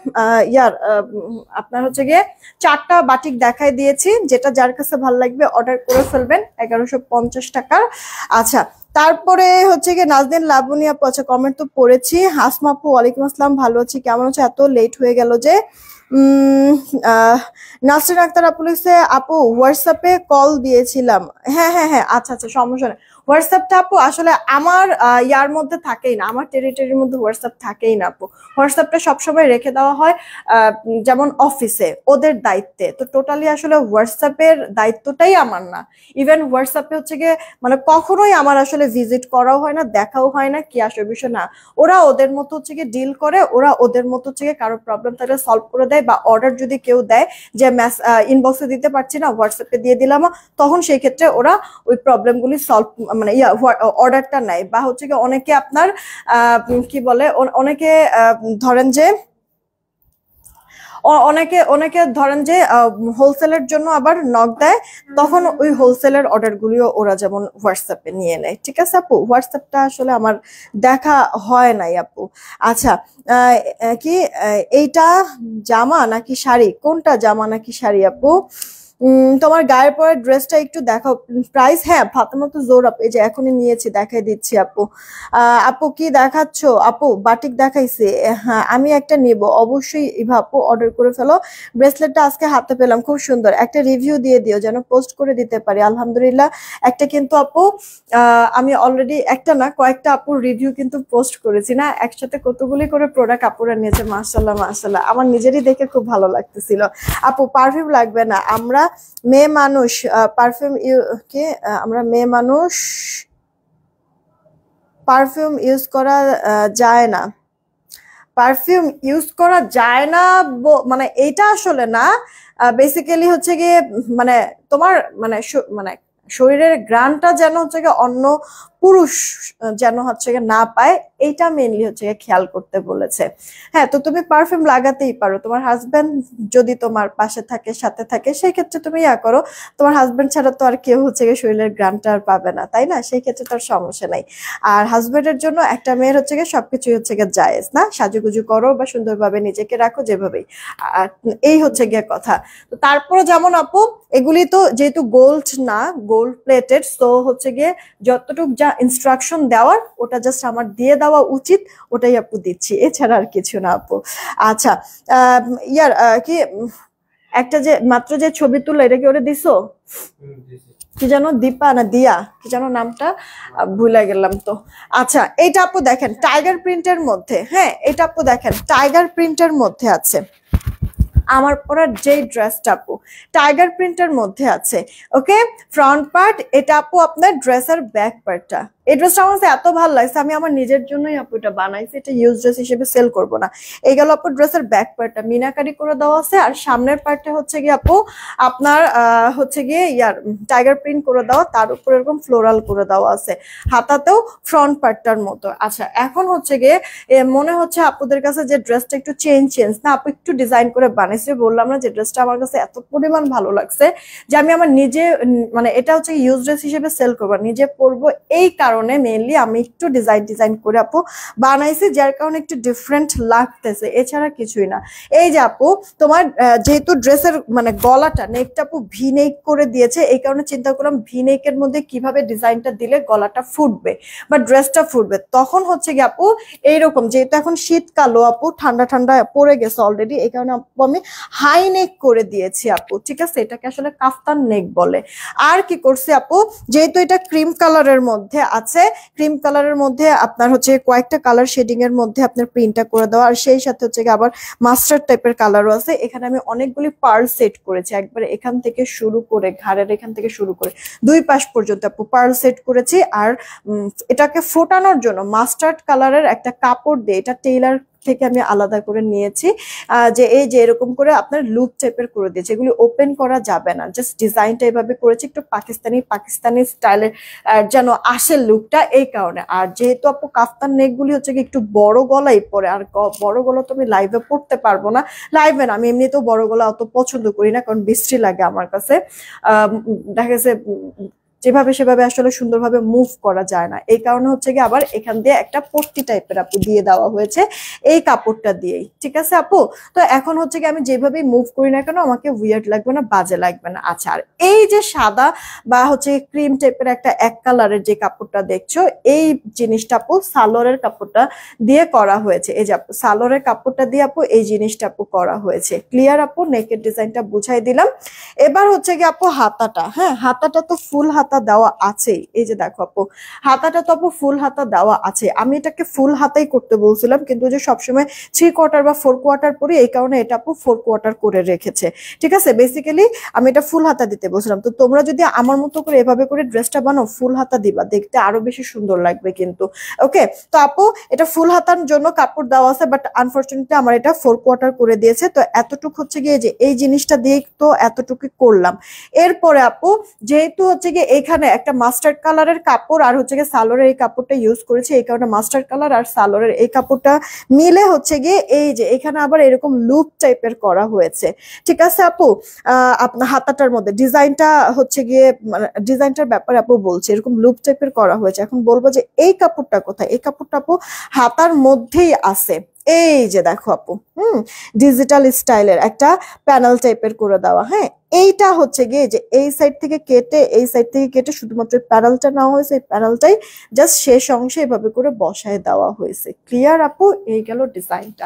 Speaker 1: আপনার হচ্ছে গিয়ে 4টা বাটিক দেখাই দিয়েছি, যেটা যার কাছে ভালো লাগবে অর্ডার করে ফেলবেন 1150 টাকার। আচ্ছা তারপরে হচ্ছে গিয়ে নাজদিন লাবণী আপু, আচ্ছা কমেন্ট তো পড়েছি। হাসমা আপু ওয়ালাইকুম আসসালাম, ভালো আছি, কেমন আছো? এত লেট হয়ে গেল যে। নাসরিন আক্তার আপু লিখছে আপু হোয়াটসঅ্যাপে কল দিয়েছিলাম। হ্যাঁ হ্যাঁ হ্যাঁ, আচ্ছা আচ্ছা সমস্যা নেই। হোয়াটসঅ্যাপটা আপু আসলে আমার ইয়ার মধ্যে থাকেই না, আমার টেরিটরির মধ্যে হোয়াটসঅ্যাপ থাকেই না আপু। হোয়াটসঅ্যাপটা সবসময় রেখে দেওয়া হয় যেমন অফিসে ওদের দায়িত্বে, তো টোটালি আসলে হোয়াটসঅ্যাপের দায়িত্বটাই আমার না। ইভেন হোয়াটসঅ্যাপে হচ্ছে গিয়ে মানে কখনোই আমার আসলে ভিজিট করাও হয় না, দেখাও হয় না, কি আসলে বিষয় না। ওরা ওদের মতো হচ্ছে গিয়ে ডিল করে, ওরা ওদের মতো হচ্ছে গিয়ে কারো প্রবলেম থাকলে সলভ করে দেয়, বা অর্ডার যদি কেউ দেয় যে ইনবক্সে দিতে পারছি না হোয়াটসঅ্যাপে দিয়ে দিলাম, তখন সেই ক্ষেত্রে ওরা ওই প্রবলেমগুলি সলভ মানে অর্ডারটা নেয়। বা হচ্ছে কি অনেকে আপনার কি বলে, অনেকে ধরেন যে অনেকে অনেকে ধরেন যে হোলসেলের জন্য আবার নক দেয়, তখন ওই হোলসেলের অর্ডারগুলিও ওরা যেমন হোয়াটসঅ্যাপে নিয়ে নেয়, ঠিক আছে আপু? হোয়াটসঅ্যাপটা আসলে আমার দেখা হয় নাই আপু। আচ্ছা কি এইটা জামা নাকি শাড়ি, কোনটা জামা নাকি শাড়ি আপু? তোমার গায়ের পরে ড্রেসটা একটু দেখাও, প্রাইস। হ্যাঁ ফাতেমা তো জোর আপু, এই যে এখনই নিয়েছি, দেখাই দিচ্ছি আপু। আপু কি দেখাচ্ছ আপু? বাটিক দেখাইছে, হ্যাঁ আমি একটা নিব অবশ্যই। ইভা আপু অর্ডার করে ফেলো। ব্রেসলেটটা আজকে হাতে পেলাম, খুব সুন্দর, একটা রিভিউ দিয়ে দিও যেন পোস্ট করে দিতে পারি। আলহামদুলিল্লাহ একটা কিন্তু আপু আমি অলরেডি একটা না কয়েকটা আপুর রিভিউ কিন্তু পোস্ট করেছি না, একসাথে কতগুলি করে প্রোডাক্ট আপুরা নিয়েছে। মাশাল্লাহ মাশাল্লাহ, আমার নিজেরই দেখে খুব ভালো লাগতেছিল। আপু পারফিউম লাগবে না, আমরা মেয়ে মানুষ, পারফিউম কে আমরা মেয়ে মানুষ পারফিউম ইউজ করা যায় না, পারফিউম ইউজ করা যায় না মানে এইটা আসলে না। বেসিক্যালি হচ্ছে গিয়ে মানে তোমার মানে মানে শরীরের গ্রানটা যেন হচ্ছে গিয়ে অন্য পুরুষ যেন হচ্ছে না পায়, এইটা মেইনলি হচ্ছে খেয়াল করতে বলেছে। হ্যাঁ, তো তুমি পারফিউম লাগাতেই পারো, তোমার হাজবেন্ড যদি তোমার পাশে থাকে, সাথে থাকে, সেই ক্ষেত্রে তুমি ইয়া করো। তোমার হাজবেন্ড ছাড়া তো আর কেউ হচ্ছে শরীরের গ্রামটা আর পাবে না, তাই না? সেই ক্ষেত্রে তো আর সমস্যা নাই। আর হাজবেন্ডের জন্য একটা মেয়ের হচ্ছে সবকিছুই হচ্ছে জায়েজ না, সাজুগুজু করো বা সুন্দরভাবে নিজেকে রাখো যেভাবেই। আর এই হচ্ছে গিয়ে কথা। তো তারপরে যেমন আপু, এগুলি তো যেহেতু গোল্ড না, গোল্ড প্লেটেড, তো হচ্ছে গিয়ে যতটুকু যা ইনস্ট্রাকশন দেওয়ার ওটা জাস্ট আমার দিয়ে দেওয়া উচিত, ওটাই আপু দিচ্ছি, এছাড়া আর কিছু না আপু। আচ্ছা, ইয়ার কি একটা যে মাত্র যে ছবি তুললো, এটা কি ওরে দিছো? কি যেন, দীপা না দিয়া, কি যেন নামটা, ভুলে গেলাম তো। আচ্ছা, এইটা আপু দেখেন টাইগার প্রিন্টের মধ্যে, হ্যাঁ এটা আপু দেখেন টাইগার প্রিন্টের মধ্যে আছে। আমার পরার যে ড্রেসটা আপু টাইগার প্রিন্টের মধ্যে আছে। ওকে, ফ্রন্ট পার্ট এটা আপু আপনার ড্রেসের ব্যাক পার্টটা। এই ড্রেসটা আমার এত ভালো লাগছে, আমি আমার নিজের জন্যই আপু এটা বানাইছি, এটা ইউজ ড্রেস হিসেবে সেল করব না। এই গেল আপু ড্রেসের ব্যাক পার্টটা, মিনাকারি করে দেওয়া আছে। আর সামনের পার্টটা হচ্ছে গিয়ে আপু আপনার হচ্ছে গিয়ে ইয়ার টাইগার প্রিন্ট করে দেওয়া, তার উপর এরকম ফ্লোরাল করে দেওয়া আছে, হাতাতেও ফ্রন্ট পার্টটার মতো। আচ্ছা, এখন হচ্ছে গিয়ে মনে হচ্ছে আপুদের কাছে যে ড্রেসটা একটু চেঞ্জ না, আপু একটু ডিজাইন করে বানাইছে। বললাম না যে ড্রেসটা আমার কাছে এত পরিমাণ ভালো লাগছে যে আমি আমার নিজে মানে এটা হচ্ছে ইউজ ড্রেস হিসেবে সেল করবো, নিজে পরবো, এই কারণে মেইনলি আমি একটু ডিজাইন করে আপু বানাইছি, যার কারণে একটু ডিফারেন্ট লাগতেছে, এছাড়া কিছুই না। এই যে আপু তোমার যেহেতু ড্রেসের মানে গলাটা নেকটা আপু ভি নেক করে দিয়েছে, এই কারণে চিন্তা করলাম ভি নেকের মধ্যে কিভাবে ডিজাইনটা দিলে গলাটা ফুটবে বা ড্রেসটা ফুটবে। তখন হচ্ছে কি আপু এইরকম, যেহেতু এখন শীতকালও আপু, ঠান্ডা ঠান্ডা পড়ে গেছে অলরেডি, এই কারণে আপু আমি হাই নেক করে দিয়েছি আপু, ঠিক আছে? এটাকে আসলে কাফতান নেক বলে। আর কি করছি আপু, যেহেতু এটা ক্রিম কালারের মধ্যে আছে, ক্রিম কালারের মধ্যে আপনার হচ্ছে কয়েকটা কালার শেডিং এর মধ্যে আপনার প্রিন্টটা করে দেওয়া, আর সেই সাথে হচ্ছে আবার মাস্টার্ড টাইপের কালারও আছে। এখানে আমি অনেকগুলি পার্ল সেট করেছি, একবারে এখান থেকে শুরু করে ঘাড়ের এখান থেকে শুরু করে দুই পাশ পর্যন্ত আপু পার্ল সেট করেছি। আর এটাকে ফোটানোর জন্য মাস্টার্ড কালারের একটা কাপড় দিয়ে, এটা টেইলার থেকে আমি আলাদা করে নিয়েছি, যে এই যে এরকম করে আপনার লুপ টাইপের করে দিয়েছে, এগুলি ওপেন করা যাবে না, জাস্ট ডিজাইনটা এইভাবে করেছি, একটু পাকিস্তানি স্টাইলের যেন আসে লুকটা, এই কারণে। আর যেহেতু আপু কাফতান নেক গুলি হচ্ছে কি একটু বড় গলাই পরে, আর বড় গলা তো আমি লাইভে পড়তে পারবো না, লাইভে না, আমি এমনিতেও বড় গলা অত পছন্দ করি না, কারণ বিশ্রী লাগে আমার কাছে, দেখা গেছে যেভাবে সেভাবে আসলে সুন্দরভাবে মুভ করা যায় না, এই কারণে হচ্ছে কি আবার এখান দিয়ে একটা পট্টি টাইপের আপু দিয়ে দেওয়া হয়েছে এই কাপড়টা দিয়েই, ঠিক আছে আপু? তো এখন হচ্ছে কি আমি যেভাবেই মুভ করি না কেন আমাকে উইয়ার্ড লাগবে না, বাজে লাগবে না। আচ্ছা, আর এই যে সাদা বা হচ্ছে ক্রিম টাইপের একটা এক কালারের যে কাপড়টা দেখছো, এই জিনিসটা আপু সালোয়ারের কাপড়টা দিয়ে করা হয়েছে। এই যে আপু সালোয়ারের কাপড়টা দিয়ে আপু এই জিনিসটা আপু করা হয়েছে। ক্লিয়ার আপু? নেকের ডিজাইনটা বুঝাই দিলাম। এবার হচ্ছে কি আপু হাতাটা, হ্যাঁ হাতাটা তো ফুল হাতা দেওয়া আছে, এই যে দেখো আপু হাতাটা তো আপু ফুল হাতা দেওয়া আছে। আমি এটাকে ফুল হাতাই করতে বলছিলাম, কিন্তু যে সবসময় 3/4 বা 4/4 পরি, এই কারণে এটা আপু 4/4 করে রেখেছে, ঠিক আছে? বেসিক্যালি আমি এটা ফুল হাতা দিতে বলছিলাম। তো তোমরা যদি আমার মতো করে এভাবে করে ড্রেসটা বানাও, ফুল হাতা দিবা, দেখতে আরো বেশি সুন্দর লাগবে কিন্তু। ওকে, তো আপু এটা ফুল হাতার জন্য কাপড় দেওয়া আছে, বাট আনফরচুনেটলি আমার এটা 4/4 করে দিয়েছে। তো এতটুকু হচ্ছে গিয়ে যে এই জিনিসটা দিয়ে তো এতটুকু করলাম। এরপরে আপু যেহেতু হচ্ছে গিয়ে এখানে একটা মাস্টার্ড কালারের কাপড় আর হচ্ছে গিয়ে সালোয়ারের এই কাপড়টা ইউজ করেছি, এই কারণে মাস্টার্ড কালার আর সালোয়ারের এই কাপড়টা মিলে হচ্ছে গিয়ে এই যে এখানে আবার এরকম লুপ টাইপের করা হয়েছে, ঠিক আছে আপু? আপনার হাতাটার মধ্যে ডিজাইনটা হচ্ছে গিয়ে ডিজাইনটার ব্যাপারে আপু বলছে, এরকম লুপ টাইপের করা হয়েছে। এখন বলবো যে এই কাপড়টা কোথায়? এই কাপড়টা আপু হাতার মধ্যেই আছে, এই যে দেখো আপু, ডিজিটাল স্টাইলের একটা প্যানেল টাইপের করে দেওয়া। হ্যাঁ, এইটা হচ্ছে গিয়ে যে এই সাইড থেকে কেটে এই সাইড থেকে কেটে শুধুমাত্র প্যানেলটা নেওয়া হয়েছে, এই প্যানেলটাই জাস্ট শেষ অংশে এভাবে করে বসায় দেওয়া হয়েছে। ক্লিয়ার আপু? এই গেল ডিজাইনটা।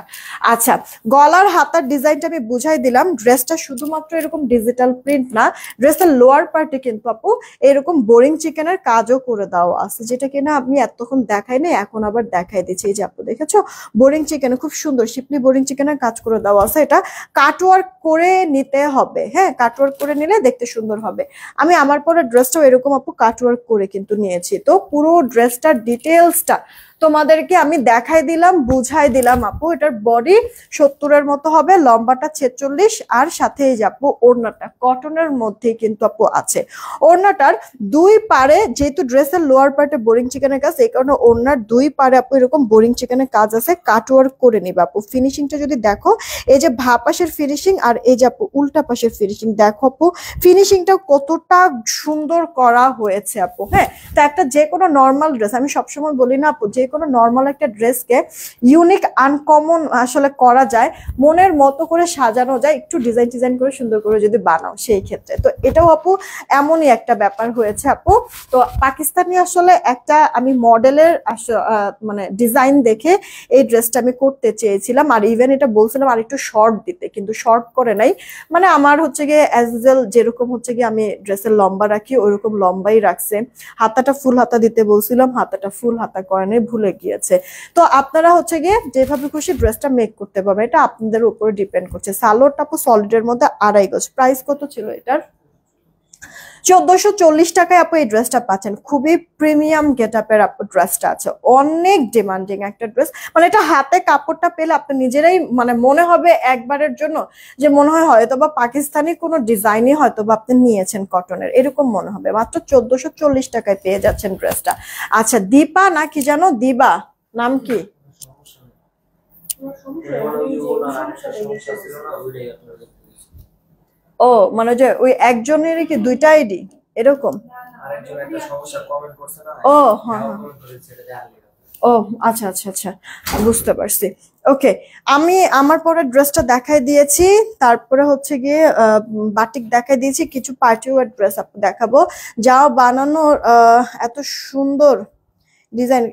Speaker 1: আচ্ছা, গলার হাতার ডিজাইনটা আমি বুঝাই দিলাম। ড্রেসটা শুধুমাত্র এরকম ডিজিটাল প্রিন্ট না, ড্রেসের লোয়ার পার্টে কিন্তু আপু এরকম বোরিং চিকেনের কাজও করে দেওয়া আছে, যেটা কিনা আমি এতক্ষণ দেখাই নাই, এখন আবার দেখাই দিচ্ছি। এই যে আপু দেখেছো বোরিং চিকেনে খুব সুন্দর শিপলি বোরিং চিকেনের কাজ করে দেওয়া আছে। এটা কাটওয়ার্ক করে নিতে হবে, হ্যাঁ কাটওয়ার্ক করে নিলে দেখতে সুন্দর হবে। আমি আমার পরে ড্রেসটাও এরকম আপু কাটওয়ার্ক করে কিন্তু নিয়েছি। তো পুরো ড্রেসটার ডিটেলসটা তোমাদেরকে আমি দেখাই দিলাম, বুঝাই দিলাম আপু। এটার বডি 70-এর মতো হবে, লম্বাটা 46, আর সাথে এই যে আপু ওড়নাটা কটনের মধ্যে কিন্তু আপু আছে। ওড়নাটার দুই পারে, যেহেতু ড্রেসের লোয়ার পার্টে বোরিং চিকেনের কাজ, এই কারণে ওড়নার দুই পারে আপু এরকম বোরিং চিকেনের কাজ আছে, কাটওয়ার্ক করে নিবে আপু। ফিনিশিংটা যদি দেখো, এই যে ভা পাশের ফিনিশিং আর এই যে আপু উল্টা পাশের ফিনিশিং, দেখো আপু ফিনিশিংটা কতটা সুন্দর করা হয়েছে আপু। হ্যাঁ, তো একটা যে কোনো নর্মাল ড্রেস, আমি সবসময় বলি না আপু, যে কোনো নর্মাল একটা ড্রেসকে ইউনিক আনকমন আসলে করা যায়, মনের মতো করে সাজানো যায়, একটু ডিজাইন করে সুন্দর করে যদি বানাও সেই ক্ষেত্রে। তো এটাও আপু এমনই একটা ব্যাপার হয়েছে আপু। তো পাকিস্তানি আসলে একটা আমি মডেলের মানে ডিজাইন দেখে এই ড্রেসটা আমি করতে চেয়েছিলাম, আর ইভেন এটা বলছিলাম আর একটু শর্ট দিতে, কিন্তু শর্ট করে নাই। মানে আমার হচ্ছে গিয়ে অ্যাজ ইউজুয়াল যেরকম হচ্ছে গিয়ে আমি ড্রেসের লম্বা রাখি ওইরকম লম্বাই রাখছে। হাতাটা ফুল হাতা দিতে বলছিলাম, হাতাটা ফুল হাতা করে নেই, ভুলে গিয়েছে। তো আপনারা হচ্ছে গিয়ে যেভাবে খুশি ড্রেসটা মেক করতে পারবেন, এটা আপনাদের উপরে ডিপেন্ড করছে। সালোয়ারটা আপু সলিডের মধ্যে 2.5 গজ। প্রাইস কত ছিল এটার? 1440 টাকায় আপু এই ড্রেসটা পাচ্ছেন। খুবই প্রিমিয়াম গেট আপের আপু ড্রেসটা আছে, অনেক ডিমান্ডিং একটা ড্রেস। মানে এটা হাতে কাপড়টা পেলে আপনি নিজেরাই মানে মনে হবে একবারের জন্য যে মনে হয় হয়তো বা পাকিস্তানি কোনো ডিজাইনই হয়তো বা আপনি নিয়েছেন কটনের, এরকম মনে হবে। মাত্র 1440 টাকায় পেয়ে যাচ্ছেন ড্রেসটা। আচ্ছা, দীপা না কি জানো, দিবা নাম কি? ও মানে যে ওই একজনেরই কি দুইটা আইডি এরকম? ও হ্যাঁ হ্যাঁ, ও আচ্ছা আচ্ছা আচ্ছা, বুঝতে পারছি। ওকে, আমি আমার পরে ড্রেসটা দেখাই দিয়েছি, তারপরে হচ্ছে গিয়ে বাটিক দেখাই দিয়েছি, কিছু পার্টি ওয়্যার ড্রেস আপু দেখাবো। যাও বানানো এত সুন্দর ডিজাইন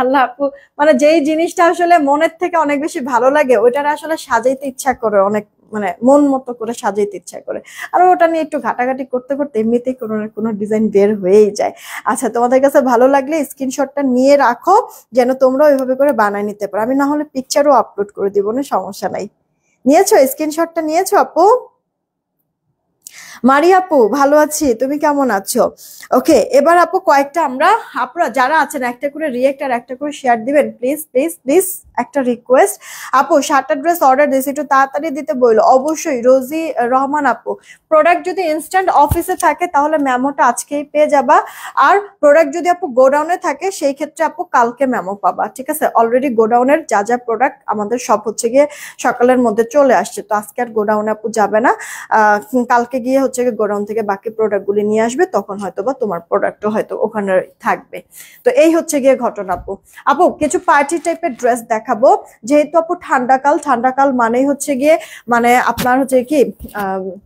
Speaker 1: আল্লাহ আপু, মানে যেই জিনিসটা আসলে মনের থেকে অনেক বেশি ভালো লাগে ওইটার আসলে সাজাইতে ইচ্ছা করে অনেক, মানে মন মতো করে সাজাইতে ইচ্ছা করে। আর ওটা নিয়ে একটু ঘাটাঘাটি করতে করতে এমনিতেই কোনো না কোনো ডিজাইন বের হয়েই যায়। আচ্ছা, তোমাদের কাছে ভালো লাগলে স্ক্রিনশটটা নিয়ে রাখো, যেন তোমরা ওইভাবে করে বানায় নিতে পারো। আমি না হলে পিকচারও আপলোড করে দিব, না সমস্যা নাই। নিয়েছো স্ক্রিনশটটা? নিয়েছো আপু? মারি আপু ভালো আছি, তুমি কেমন আছো? ওকে, এবার আপু কয়েকটা আমরা, আপনারা যারা আছেন একটা করে রিয়েক্ট আর একটা করে শেয়ার দিবেন প্লিজ প্লিজ প্লিজ। একটা রিকোয়েস্ট আপু, 7টা ড্রেস অর্ডার দিয়েছি, একটু তাড়াতাড়ি দিতে বললো। অবশ্যই রোজি রহমান আপু, প্রোডাক্ট যদি ইনস্ট্যান্ট অফিসে থাকে তাহলে মেমোটা আজকেই পেয়ে যাবা, আর প্রোডাক্ট যদি আপু গোডাউনে থাকে সেই ক্ষেত্রে আপু কালকে মেমো পাবা, ঠিক আছে? অলরেডি গোডাউনের যা যা প্রোডাক্ট আমাদের সব হচ্ছে গিয়ে সকালের মধ্যে চলে আসছে, তো আজকে আর গোডাউনে আপু যাবে না, কালকে গিয়ে হচ্ছে গোডাউন থেকে বাকি প্রোডাক্ট গুলি নিয়ে আসবে, তখন হয়তো বা তোমার প্রোডাক্টও হয়তো ওখানে থাকবে। তো এই হচ্ছে গিয়ে ঘটনা আপু। আপু কিছু পার্টি টাইপের ড্রেস দেখাবো, যেহেতু আপু ঠান্ডাকাল মানেই হচ্ছে গিয়ে মানে আপনার হচ্ছে কি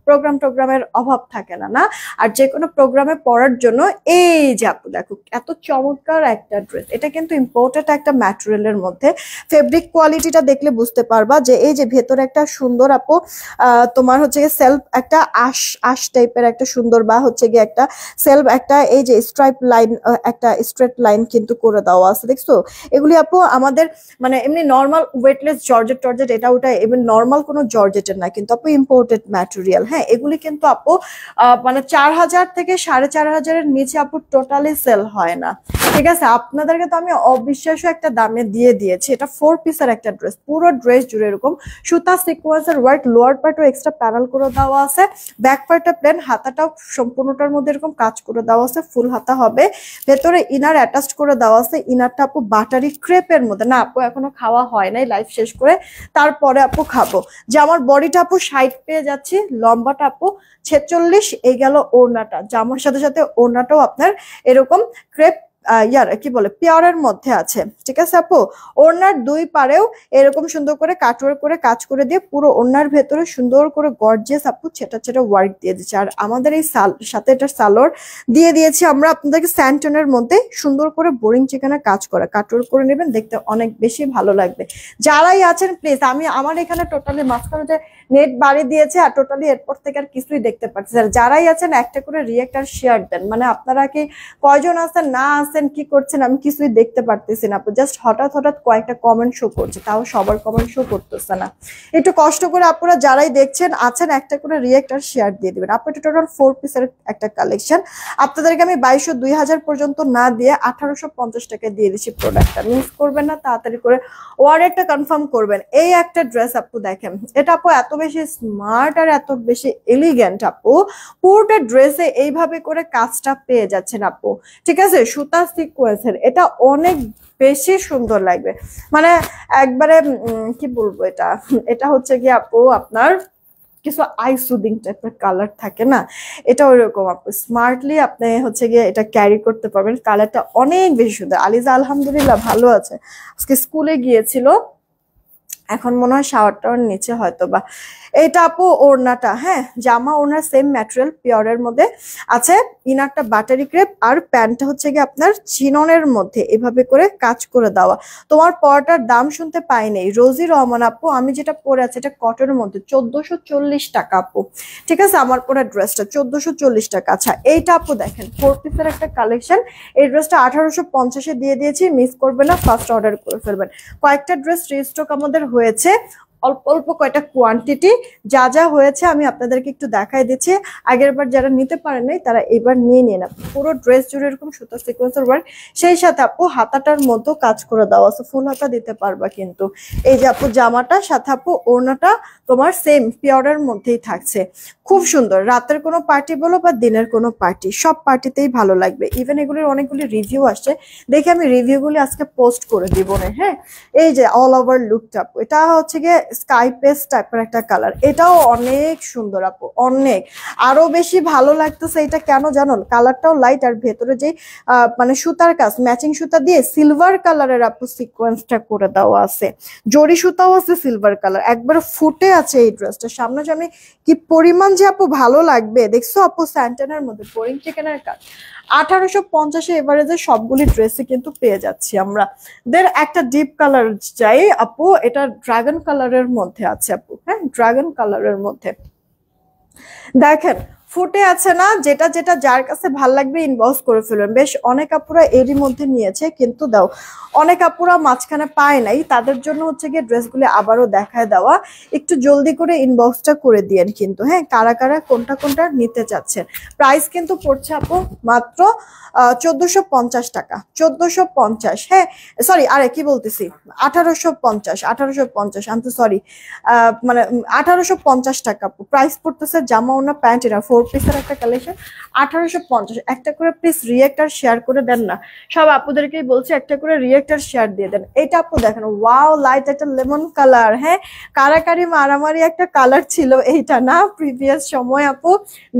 Speaker 1: প্রোগ্রামের অভাব থাকে না, আর যে কোনো প্রোগ্রামে পরার জন্য এই যে আপু দেখো এত চমৎকার একটা ড্রেস। এটা কিন্তু ইম্পোর্টেড একটা ম্যাটেরিয়ালের মধ্যে, ফেব্রিক কোয়ালিটিটা দেখলে বুঝতে পারবা যে এই যে ভেতরে একটা সুন্দর আপু তোমার হচ্ছে সেলফ একটা আশ টাইপের একটা সুন্দর, বা হচ্ছে গিয়ে একটা সেলফ একটা এই যে স্ট্রাইপ লাইন, একটা স্ট্রেট লাইন কিন্তু করে দেওয়া আছে, দেখছো? এগুলি আপু আমাদের মানে এমনি নর্মাল ওয়েটলেস জর্জেট টর্জেট এটা ওটা এমনি নর্মাল কোনো জর্জেটের না, কিন্তু আপু ইম্পোর্টেড ম্যাটেরিয়াল। হ্যাঁ, এগুলি কিন্তু আপু মানে 4000 থেকে 4500-এর নিচে আপু টোটালি সেল হয় না, ঠিক আছে? আপনাদেরকে তো আমি অবিশ্বাস্য একটা দামে দিয়ে দিয়েছি। এটা 4 পিসের একটা ড্রেস, পুরো ড্রেস জুড়ে এরকম সুতা সিকোয়েন্সের ওয়ার্ক, লোয়ার পার্টও এক্সট্রা প্যানেল করে দেওয়া আছে, ব্যাক পার্টটা প্লেন, হাতাটাও সম্পূর্ণটার মধ্যে এরকম কাজ করে দেওয়া আছে, ফুল হাতা হবে, ভেতরে ইনার অ্যাটাচ করে দেওয়া আছে। ইনারটা আপু বাটারি ক্রেপের মধ্যে, না আপু এখনো খাওয়া হয় নাই, লাইফ শেষ করে তারপরে আপু খাবো। যে আমার বডিটা আপু 60 পেয়ে যাচ্ছি, লম্বাটা আপু 46, এই গেল ওড়নাটা, জামার সাথে সাথে ওড়নাটাও আপনার এরকম ক্রেপ ইয়ার কি বলে পিওরের মধ্যে আছে, ঠিক আছে আপু? ওড়নার দুই পারেও এরকম সুন্দর করে কাটওয়ার্ক করে কাজ করে দিয়ে পুরো ওড়নার ভেতরে সুন্দর করে গর্জিয়াস আপু ছেটা ছেটা ওয়ার্ক দিয়ে দিচ্ছে। আর আমাদের এই সাথে এটার সালোয়ার দিয়ে দিয়েছি আমরা আপনাদেরকে স্যান্টনের মধ্যে, সুন্দর করে বোরিং চিকেনের কাজ করা, কাটওয়ার্ক করে নেবেন, দেখতে অনেক বেশি ভালো লাগবে। যারাই আছেন প্লিজ, আমি আমার এখানে টোটালি মাঝখানে যে নেট বাড়ি দিয়েছে আর টোটালি এরপর থেকে আর কিছুই দেখতে পাচ্ছি, যারাই আছেন একটা করে রিয়েক্ট আর শেয়ার দেন। মানে আপনারা কি কয়জন আছেন না আছেন আছেন কি করছেন আমি কিছুই দেখতে পারতেছি না আপু, জাস্ট হঠাৎ হঠাৎ কয়েকটা কমেন্ট শো করছে, তাও সবার কমেন্ট শো করতেছে না। একটু কষ্ট করে আপনারা যারাই দেখছেন আছেন একটা করে রিয়েক্ট আর শেয়ার দিয়ে দিবেন। আপু এটা টোটাল 4 পিসের একটা কালেকশন, আপনাদেরকে আমি 2200 2000 পর্যন্ত না দিয়ে 1850 টাকা দিয়ে দিচ্ছি প্রোডাক্টটা, মিস করবেন না, তাড়াতাড়ি করে অর্ডারটা কনফার্ম করবেন। এই একটা ড্রেস আপু দেখেন, এটা আপু এত বেশি স্মার্ট আর এত বেশি এলিগেন্ট আপু, পুরোটা ড্রেসে এইভাবে করে কাজটা পেয়ে যাচ্ছেন আপু, ঠিক আছে, সুতা সিকোয়েন্সের, এটা অনেক বেশি সুন্দর লাগবে, মানে একবারে কি বলবো, এটা এটা হচ্ছে কি আপু আপনার কিছু আই সুদিং টাইপের কালার থাকে না, এটা ওইরকম আপু স্মার্টলি আপনি হচ্ছে গিয়ে এটা ক্যারি করতে পারবেন। কালারটা অনেক বেশি সুন্দর। আলিজা আলহামদুলিল্লাহ ভালো আছে, আজকে স্কুলে গিয়েছিল, এখন মনে হয় শাওয়ার টাওয়ার নিচে হয়তো বা। এটা আপু ওড়নাটা, হ্যাঁ জামা ওড়নার সেম ম্যাটেরিয়াল পিওরের মধ্যে আছে, ইনারটা বাটারি ক্রেপ আর প্যান্টটা হচ্ছে গিয়ে আপনার চিননের মধ্যে এভাবে করে কাজ করে দেওয়া। তোমার পরাটার দাম শুনতে পাইনি রোজি রহমান আপু, আমি যেটা পরে আছি এটা কটনের মধ্যে 1440 টাকা আপু, ঠিক আছে, আমার পরা ড্রেসটা 1440 টাকা। আচ্ছা এইটা আপু দেখেন 4 পিসের একটা কালেকশন, এই ড্রেসটা 1850-এ দিয়ে দিয়েছি, মিস করবেন না, ফার্স্ট অর্ডার করে ফেলবেন। কয়েকটা ড্রেস রিস্টক আমাদের হয়েছে, অল্প অল্প কয়টা কোয়ান্টিটি, যা যা হয়েছে আমি আপনাদেরকে একটু দেখাই দিচ্ছি, আগের বার যারা নিতে পারেন নাই তারা এবার নিয়ে নিন। পুরো ড্রেস জুড়ে এরকম সুতা সিকোয়েন্সের ওয়ার্ক, সেই সাথে আপু হাতাটার মতো কাজ করে দেওয়া আছে, ফুল হাতা দিতে পারবা কিন্তু। এই যে আপু জামাটা সাথে আপু ওড়নাটা তোমার সেম পিওরের মধ্যেই থাকছে, খুব সুন্দর। রাতের কোনো পার্টি বলো বা দিনের কোনো পার্টি, সব পার্টিতেই ভালো লাগবে। ইভেন এগুলির অনেকগুলি রিভিউ আসছে, দেখে আমি রিভিউগুলি আজকে পোস্ট করে দিব না। হ্যাঁ এই যে অল ওভার লুকটা, এটা হচ্ছে গিয়ে স্কাই পেস্ট টাইপের একটা কালার, এটাও অনেক সুন্দর আপু, অনেক আরো বেশি ভালো লাগতেছে। এটা কেন জানো, কালারটাও লাইট আর ভেতরে যে মানে সুতার কাজ ম্যাচিং সুতা দিয়ে সিলভার কালারের আপু সিকোয়েন্সটা করে দেওয়া আছে, জরি সুতাও আছে সিলভার কালার, একবার ফুটে আছে এই ড্রেসটা। সামনে যে আমি কি পরিমাণ যে আপু ভালো লাগবে, দেখছো আপু স্যান্টানের মধ্যে বোরিং চিকেনের কাজ, 1850-এ এভারেজে সবগুলি ড্রেসে কিন্তু পেয়ে যাচ্ছি আমরা। দের একটা ডিপ কালার চাই আপু, এটা ড্রাগন কালারের মধ্যে আছে আপু, হ্যাঁ ড্রাগন কালারের মধ্যে দেখেন ফুটে আছে না, যেটা যেটা যার কাছে ভাল লাগবে ইনবক্স করে ফেলবেন। বেশ অনেক আপুরা এরই মধ্যে নিয়েছে, কিন্তু দাও অনেক আপুরা মাঝখানে পায় নাই, তাদের জন্য হচ্ছে গিয়ে ড্রেসগুলি আবারও দেখায় দেওয়া, একটু জলদি করে ইনবক্সটা করে দিয়েন কিন্তু, হ্যাঁ কারা কারা কোনটা কোনটা নিতে চাচ্ছেন। প্রাইস কিন্তু পড়ছে আপু মাত্র 1450 টাকা, 1450, হ্যাঁ সরি আরে কি বলতেছি 1850 আমি তো সরি, মানে 1850 টাকা প্রাইস পড়তেছে। জামা ওনা প্যান্ট, এটা 4 পিসের একটা কালেকশন, 1850। একটা করে প্লিজ রিয়েক্ট আর শেয়ার করে দেন না, সব আপুদেরকেই বলছি একটা করে রিয়েক্ট আর শেয়ার দিয়ে দেন। এটা আপু দেখেন ওয়াও লাইট একটা লেমন কালার, হ্যাঁ কারাকারি মারামারি একটা কালার ছিল এইটা না প্রিভিয়াস সময় আপু,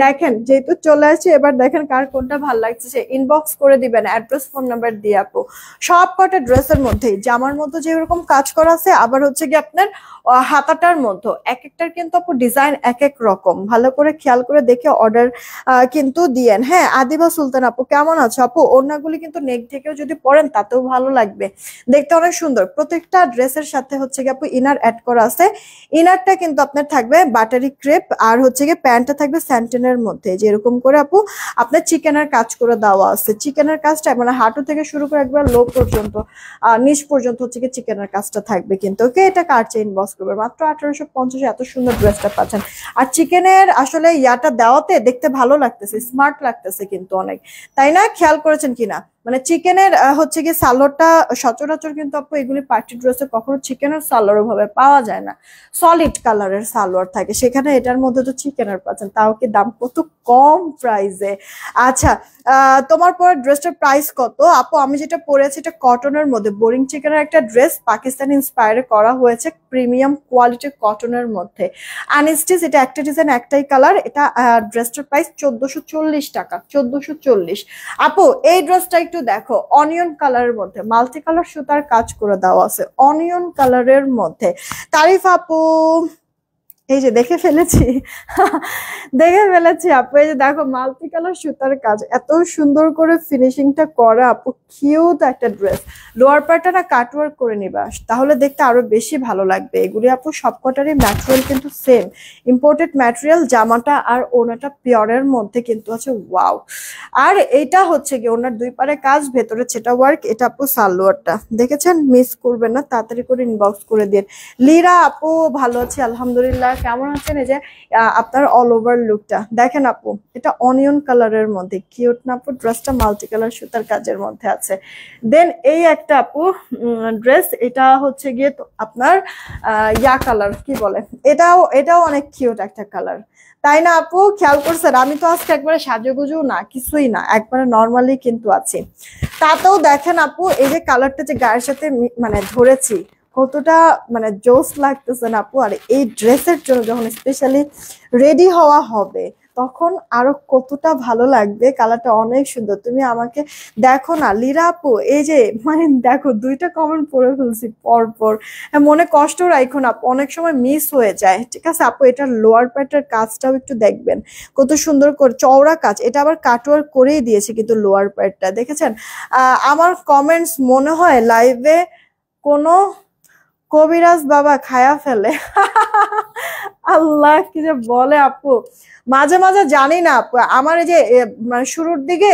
Speaker 1: দেখেন যেহেতু চলে আসছে এবার দেখেন কার কোনটা ভালো লাগছে সে ইনবক্স করে দিবেন অ্যাড্রেস ফোন নাম্বার দিয়ে আপু। সব কটা ড্রেসের মধ্যেই জামার মধ্যে যেরকম কাজ করা আছে, আবার হচ্ছে কি আপনার হাতাটার মধ্যে এক একটার কিন্তু আপু ডিজাইন এক এক রকম, ভালো করে খেয়াল করে দেখে অর্ডার কিন্তু দিয়েন। হ্যাঁ আদিবা সুলতান আপু কেমন আছো আপু, ওড়নাগুলি কিন্তু নেক থেকেও যদি পরেন তাতেও ভালো লাগবে, দেখতে অনেক সুন্দর। প্রত্যেকটা ড্রেসের সাথে হচ্ছে কি আপু ইনার অ্যাড করা আছে, ইনারটা কিন্তু আপনার থাকবে বাটারি ক্রেপ আর হচ্ছে কি প্যান্টটা থাকবে স্যান্টেনের মধ্যে, যেরকম করে আপু আপনার চিকেনের কাজ করে দেওয়া আছে। চিকেনের কাজটা মানে হাঁটু থেকে শুরু করে একবার লো পর্যন্ত নিচ পর্যন্ত হচ্ছে কি চিকেনের কাজটা থাকবে কিন্তু। ওকে এটা কার চেইন বক্স করবে মাত্র 1850, এত সুন্দর ড্রেসটা পাচ্ছেন। আর চিকেনের আসলে ইয়াটা দেওয়াতে দেখতে ভালো লাগতেছে, স্মার্ট লাগতেছে কিন্তু অনেক, তাই না, খেয়াল করেছেন কিনা? মানে চিকেনের হচ্ছে কি সালোয়ারটা সচরাচর কিন্তু আপু এগুলি পার্টি ড্রেসে কখনো চিকেনের সালোয়ার ভাবে পাওয়া যায় না, সলিড কালারের সালোয়ার থাকে, সেখানে এটার মধ্যে তো চিকেনের পাচ্ছেন, তাও কি দাম কত কম প্রাইসে। আচ্ছা তোমার পরে ড্রেসটার প্রাইস কত আপু? আমি যেটা পরেছি এটা কটনের মধ্যে, বোরিং চিকেনের একটা ড্রেস পাকিস্তানি ইন্সপায়ারে করা হয়েছে, প্রিমিয়াম কোয়ালিটির কটনের মধ্যে, আনস্টিচ, এটা একটা ডিজাইন একটাই কালার, এটা ড্রেসটার প্রাইস 1440 টাকা, 1440। আপু এই ড্রেসটা একটু দেখো, অনিয়ন কালারের মধ্যে মাল্টি কালার সুতার কাজ করে দেওয়া আছে, অনিয়ন কালারের মধ্যে। তারিফ আপু এই যে দেখে ফেলেছি দেখে ফেলেছি আপু। এই যে দেখো মাল্টি কালার সুতার কাজ, এত সুন্দর করে ফিনিশিংটা করা আপু, কিউট একটা ড্রেস। লোয়ার পার্টটা না কাটওয়ার্ক করে নিবা, তাহলে দেখতে আরো বেশি ভালো লাগবে। এগুলি আপু সবকটারই ম্যাটেরিয়াল কিন্তু সেম, ইম্পোর্টেড ম্যাটেরিয়াল। জামাটা আর ওনাটা পিওরের মধ্যে কিন্তু আছে, ওয়াও। আর এইটা হচ্ছে কি ওনার দুই পারে কাজ, ভেতরে সেটা ওয়ার্ক। এটা আপু সালোয়ারটা দেখেছেন, মিস করবেন না, তাড়াতাড়ি করে ইনবক্স করে দিন। লীরা আপু ভালো আছি আলহামদুলিল্লাহ, কেমন আছেন? এই যে আপনার অল ওভার লুকটা দেখেন আপু, এটা অনিয়ন কালারের মধ্যে, কিউট না আপু? ড্রেসটা মাল্টি কালার সুতার কাজের মধ্যে আছে। দেন এই একটা আপু ড্রেস, এটা হচ্ছে গিয়ে আপনার ইয়া কালার, কি বলে, এটাও অনেক কিউট একটা কালার, তাই না আপু? খেয়াল করছেন আমি তো আজকে একবারে সাজুগুজু না, কিছুই না, একবারে নর্মালি কিন্তু আছি। তাতেও দেখেন আপু, এই যে কালারটা যে গায়ের সাথে মানে ধরেছি, কতটা মানে জোস লাগতেছে না আপু? আর এই ড্রেসের জন্য যখন স্পেশালি রেডি হওয়া হবে, তখন আরো কতটা ভালো লাগবে। কালারটা অনেক সুন্দর, তুমি আমাকে দেখো না লীরা আপু, এই যে মানে দেখো দুইটা কমেন্ট পড়ে ফেলছি পরপর। মনে কষ্ট রাখো না আপু, অনেক সময় মিস হয়ে যায়, ঠিক আছে আপু? এটার লোয়ার পার্টের কাজটাও একটু দেখবেন, কত সুন্দর করে চওড়া কাজ। এটা আবার কাটওয়ার্ক করেই দিয়েছে কিন্তু লোয়ার পার্টটা, দেখেছেন? আমার কমেন্টস মনে হয় লাইভে কোনো কবিরাজ বাবা খায়া ফেলে আল্লাহ, কি যে বলে আপু, মাঝে মাঝে জানি না আপু। আমার এই যে মানে শুরুর দিকে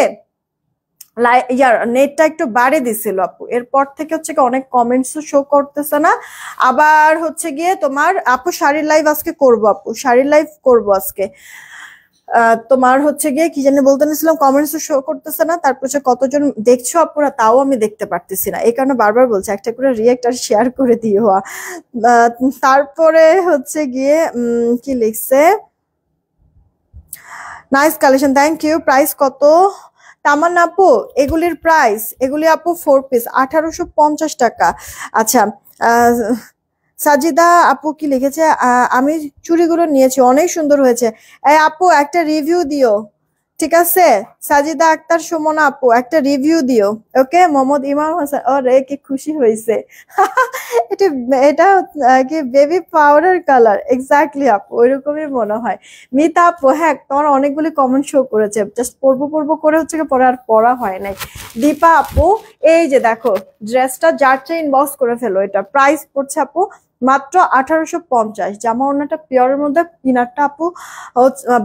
Speaker 1: নেটটা একটু বাড়িয়ে দিছিল আপু, এরপর থেকে হচ্ছে কি অনেক কমেন্টস শো করতেছে না। আবার হচ্ছে গিয়ে তোমার আপু শাড়ির লাইভ আজকে করবো আপু, শাড়ির লাইভ করবো আজকে। তোমার হচ্ছে গিয়ে কি জানি বলতে নিছিলাম, কমেন্টস শো করতেছে না, তারপর কতজন দেখছো আপুরা তাও আমি দেখতে পারতেছি না, এই কারণে বারবার বলছি একটা করে রিয়েক্ট আর শেয়ার করে দিও। তারপরে হচ্ছে গিয়ে কি লিখছে, nice collection, thank you. Price কত তামান্না আপু? এগুলির প্রাইস, এগুলি আপু 4 পিস 1850 টাকা। আচ্ছা, সাজিদা আপু কি লিখেছে, আমি চুড়িগুলো নিয়েছি, অনেক সুন্দর হয়েছে। এই আপু একটা রিভিউ দিও, ঠিক আছে? সাজিদা আক্তার সুমনা আপু একটা রিভিউ দিও, ওকে? মোহাম্মদ ইমাম হাসান, ও রে কি খুশি হয়েছে এটা এটা কি বেবি পাউডার কালার, এক্স্যাক্টলি আপু ওইরকমই মনে হয়। মিতা আপু, হ্যাঁ তোমার অনেকগুলি কমেন্ট শো করেছে, জাস্ট পড়বো করে হচ্ছে পরে আর পড়া হয় নাই। দীপা আপু, এই যে দেখো ড্রেসটা, যার চেয়ে ইনবক্স করে ফেলো। এটা প্রাইস পড়ছে আপু মাত্র 1850। জামা ওনাটা পিওরের মধ্যে, কিনারটা আপু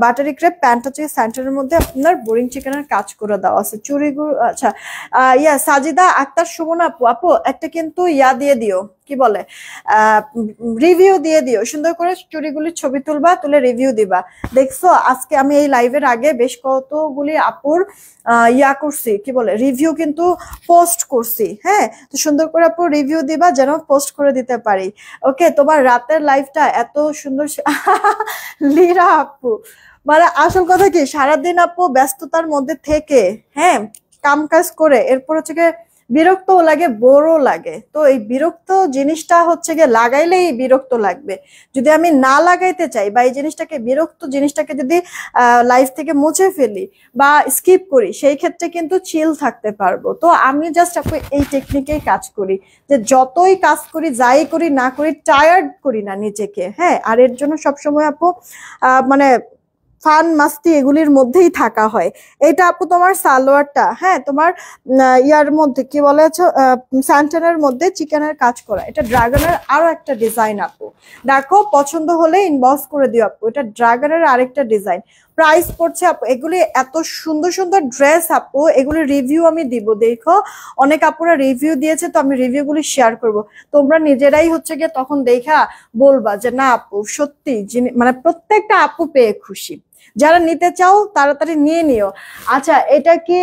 Speaker 1: বাটারি ক্রেপ, প্যান্ট হচ্ছে সেন্টারের মধ্যে আপনার বোরিং চিকেনের কাজ করে দেওয়া আছে, চুড়িগুলো। আচ্ছা, সাজিদা আক্তার সুমনা আপু, আপু একটা কিন্তু দিয়ে দিও, কি বলে, রিভিউ দিয়ে দিও, সুন্দর করে চুড়িগুলির ছবি তুলবা, তুলে রিভিউ দিবা। দেখছো আজকে আমি এই লাইভের আগে বেশ কতগুলি আপুর করছি, কি বলে, রিভিউ কিন্তু পোস্ট করছি। হ্যাঁ, তো সুন্দর করে আপু রিভিউ দিবা যেন পোস্ট করে দিতে পারি, ওকে? তোমার রাতের লাইভটা এত সুন্দর লীরা আপু, মানে আসল কথা কি, সারাদিন আপু ব্যস্ততার মধ্যে থেকে, হ্যাঁ, কাম কাজ করে এরপর হচ্ছে গিয়ে বিরক্তও লাগে, বোরও লাগে। তো এই বিরক্ত জিনিসটা হচ্ছে গিয়ে লাগাইলেই বিরক্ত লাগবে। যদি আমি না লাগাইতে চাই বা এই জিনিসটাকে, বিরক্ত জিনিসটাকে যদি লাইফ থেকে মুছে ফেলি বা স্কিপ করি, সেই ক্ষেত্রে কিন্তু চিল থাকতে পারবো। তো আমি জাস্ট আপু এই টেকনিকেই কাজ করি, যে যতই কাজ করি, যাই করি না করি, টায়ার্ড করি না নিজেকে। হ্যাঁ, আর এর জন্য সবসময় আপু মানে ফান মাস্তি এগুলির মধ্যেই থাকা হয়। এটা আপু তোমার সালোয়ারটা, হ্যাঁ, তোমার ইয়ার মধ্যে কি বলে, স্যান্টানের মধ্যে চিকেনের কাজ করা, এটা ড্রাগনের আরো একটা ডিজাইন আপু। দেখো পছন্দ হলে ইনবক্স করে দিও আপু, এটা ড্রাগনের আরেকটা ডিজাইন। প্রাইস পড়ছে আপু, এগুলি এত সুন্দর সুন্দর ড্রেস আপু, এগুলি রিভিউ আমি দিব, দেখো অনেক আপুরা রিভিউ দিয়েছে, তো আমি রিভিউগুলি শেয়ার করব। তোমরা নিজেরাই হচ্ছে গিয়ে তখন দেখা বলবা যে না আপু সত্যি, মানে প্রত্যেকটা আপু পেয়ে খুশি। যারা নিতে চাও তাড়াতাড়ি নিয়ে নিও। আচ্ছা, এটা কি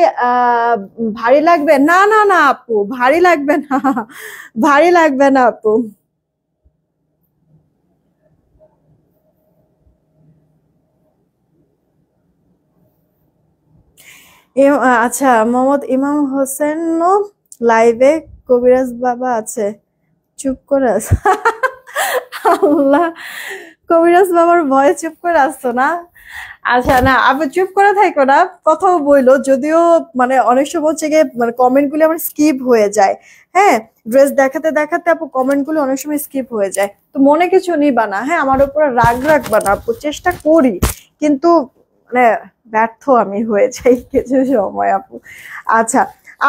Speaker 1: ভারী লাগবে? না না না আপু, ভারী লাগবে না ভারী লাগবে না আপু। আচ্ছা, মোহাম্মদ ইমাম হোসেন লাইভে কবিরাজ বাবা আছে, চুপ করে আছে আল্লাহ, কবিরাজ বাবার ভয়ে চুপ করে আসতো না। আচ্ছা না আপু চুপ করে থাকো না, কথাও বইলো, যদিও মানে অনেক সময় হচ্ছে গিয়ে মানে কমেন্ট গুলো আমার স্কিপ হয়ে যায়। হ্যাঁ, ড্রেস দেখাতে দেখাতে আপু কমেন্ট গুলো অনেক সময় স্কিপ হয়ে যায়, তো মনে কিছু নিবা না, হ্যাঁ আমার উপরে রাগ রাখবা না আপু, চেষ্টা করি কিন্তু মানে ব্যর্থ আমি হয়ে যাই কিছু সময় আপু। আচ্ছা,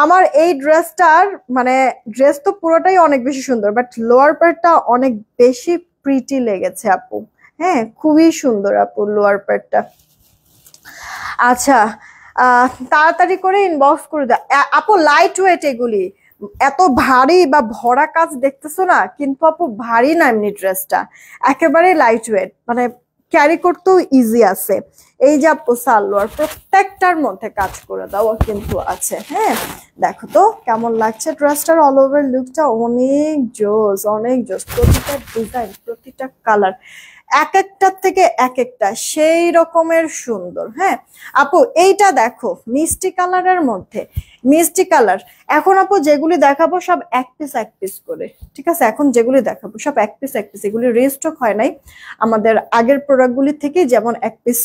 Speaker 1: আমার এই ড্রেসটার মানে ড্রেস তো পুরোটাই অনেক বেশি সুন্দর, বাট লোয়ার পার্টটা অনেক বেশি প্রিটি লেগেছে আপু। হ্যাঁ খুবই সুন্দর আপু লোয়ার পার্টটা। আচ্ছা, তাড়াতাড়ি করে ইনবক্স করে দাও আপু। লাইট ওয়েট এগুলি, এত ভারী বা ভরা কাজ দেখতেছো না, কিন্তু আপু ভারী না এমনি ড্রেসটা, একেবারে লাইট ওয়েট, মানে ক্যারি করতেও ইজি আছে। এই যে আপু সালোয়ার প্রত্যেকটার মধ্যে কাজ করে দাও কিন্তু আছে। হ্যাঁ দেখো তো কেমন লাগছে ড্রেসটার অল ওভার লুকটা, অনেক জোস অনেক জোস, প্রতিটা ডিজাইন প্রতিটা কালার এক একটার থেকে এক একটা সেই রকমের সুন্দর। হ্যাঁ আপু এইটা দেখো মিষ্টি কালারের মধ্যে, মিষ্টি কালার। এখন আপু যেগুলি দেখাবো সব এক পিস করে, ঠিক আছে, এখন যেগুলি দেখাবো সব এক পিস, এগুলি রিস্টক হয় নাই আমাদের আগের প্রোডাক্টগুলি থেকে, যেমন এক পিস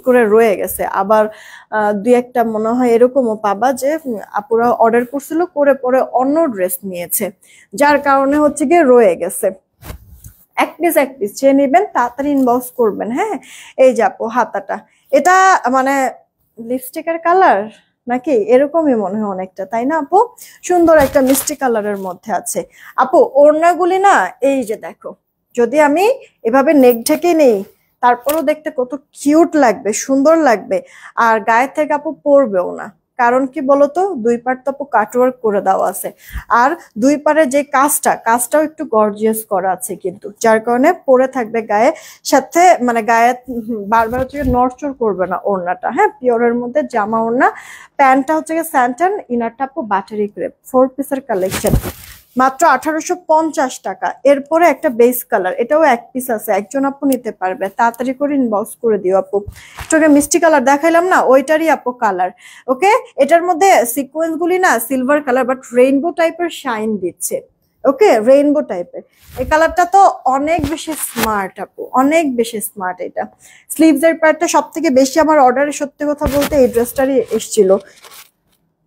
Speaker 1: করে রয়ে গেছে। আবার দুই একটা মনে হয় এরকমও পাবা যে আপুরা অর্ডার করছিল করে পরে অন্য ড্রেস নিয়েছে, যার কারণে হচ্ছে গিয়ে রয়ে গেছে। এক পিস চেয়ে নেবেন, তাড়াতাড়ি ইনবক্স করবেন। হ্যাঁ এই যে আপু হাতাটা, এটা মানে লিপস্টিকের কালার নাকি এরকমই মনে হয় অনেকটা, তাই না আপু? সুন্দর একটা মিষ্টি কালারের মধ্যে আছে আপু। ওড়নাগুলি না এই যে দেখো, যদি আমি এভাবে নেক ঢেকে নেই তারপরেও দেখতে কত কিউট লাগবে, সুন্দর লাগবে, আর গায়ের থেকে আপু পরবেও না। কারণ কি বলতো, দুই পার্ট তো আপু কাটওয়ার্ক করে দেওয়া আছে, আর দুই পারে যে কাজটাও একটু গর্জিয়াস করা আছে কিন্তু, যার কারণে পরে থাকবে গায়ে, সাথে মানে গায়ে বারবার হচ্ছে নড়চড় করবে না ওড়নাটা। হ্যাঁ পিওরের মধ্যে জামা ওড়না, প্যান্টটা হচ্ছে স্যান্টান, ইনারটা আপু বাটারি ক্রেপ, 4 পিসের কালেকশন, মাত্র 1850 টাকা। এরপরে একটা বেস কালার, এটাও এক পিস আছে, একজন আপু নিতে পারবে, তাড়াতাড়ি করে ইনবক্স করে দিও আপু। তোকে মিষ্টি কালার দেখাইলাম না, ওইটারই আপু কালার। ওকে, এটার মধ্যে সিকোয়েন্স গুলি না সিলভার কালার, বাট রেইনবো টাইপের শাইন দিচ্ছে। ওকে রেইনবো টাইপের এই কালারটা তো অনেক বেশি স্মার্ট আপু, অনেক বেশি স্মার্ট। এটা স্লিভস এর প্যাডটা সব থেকে বেশি আমার অর্ডারে সত্যি কথা বলতে এই ড্রেসটারই এসেছিল,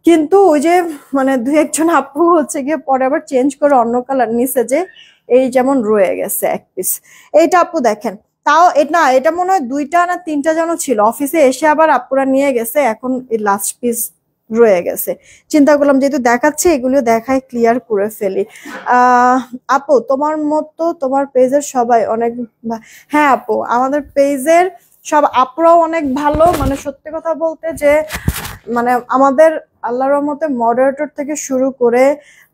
Speaker 1: কিন্তু ওই যে মানে দুই একজন আপু হচ্ছে গিয়ে পরে আবার চেঞ্জ করে অন্য কালার নিছে, যে এই যেমন রয়ে গেছে এক পিস। এইটা আপু দেখেন, তাও এটা এটা মনে হয় দুইটা না তিনটা যেন ছিল, অফিসে এসে আবার আপুরা নিয়ে গেছে, এখন এই লাস্ট পিস রয়ে গেছে। চিন্তা করলাম যেহেতু দেখাচ্ছে এগুলিও দেখাই ক্লিয়ার করে ফেলি। আপু তোমার মতো তোমার পেজের সবাই অনেক হ্যাঁ আপু আমাদের পেজের সব আপুরাও অনেক ভালো, মানে সত্যি কথা বলতে যে মানে আমাদের আল্লাহর রহমতে মডারেটর থেকে শুরু করে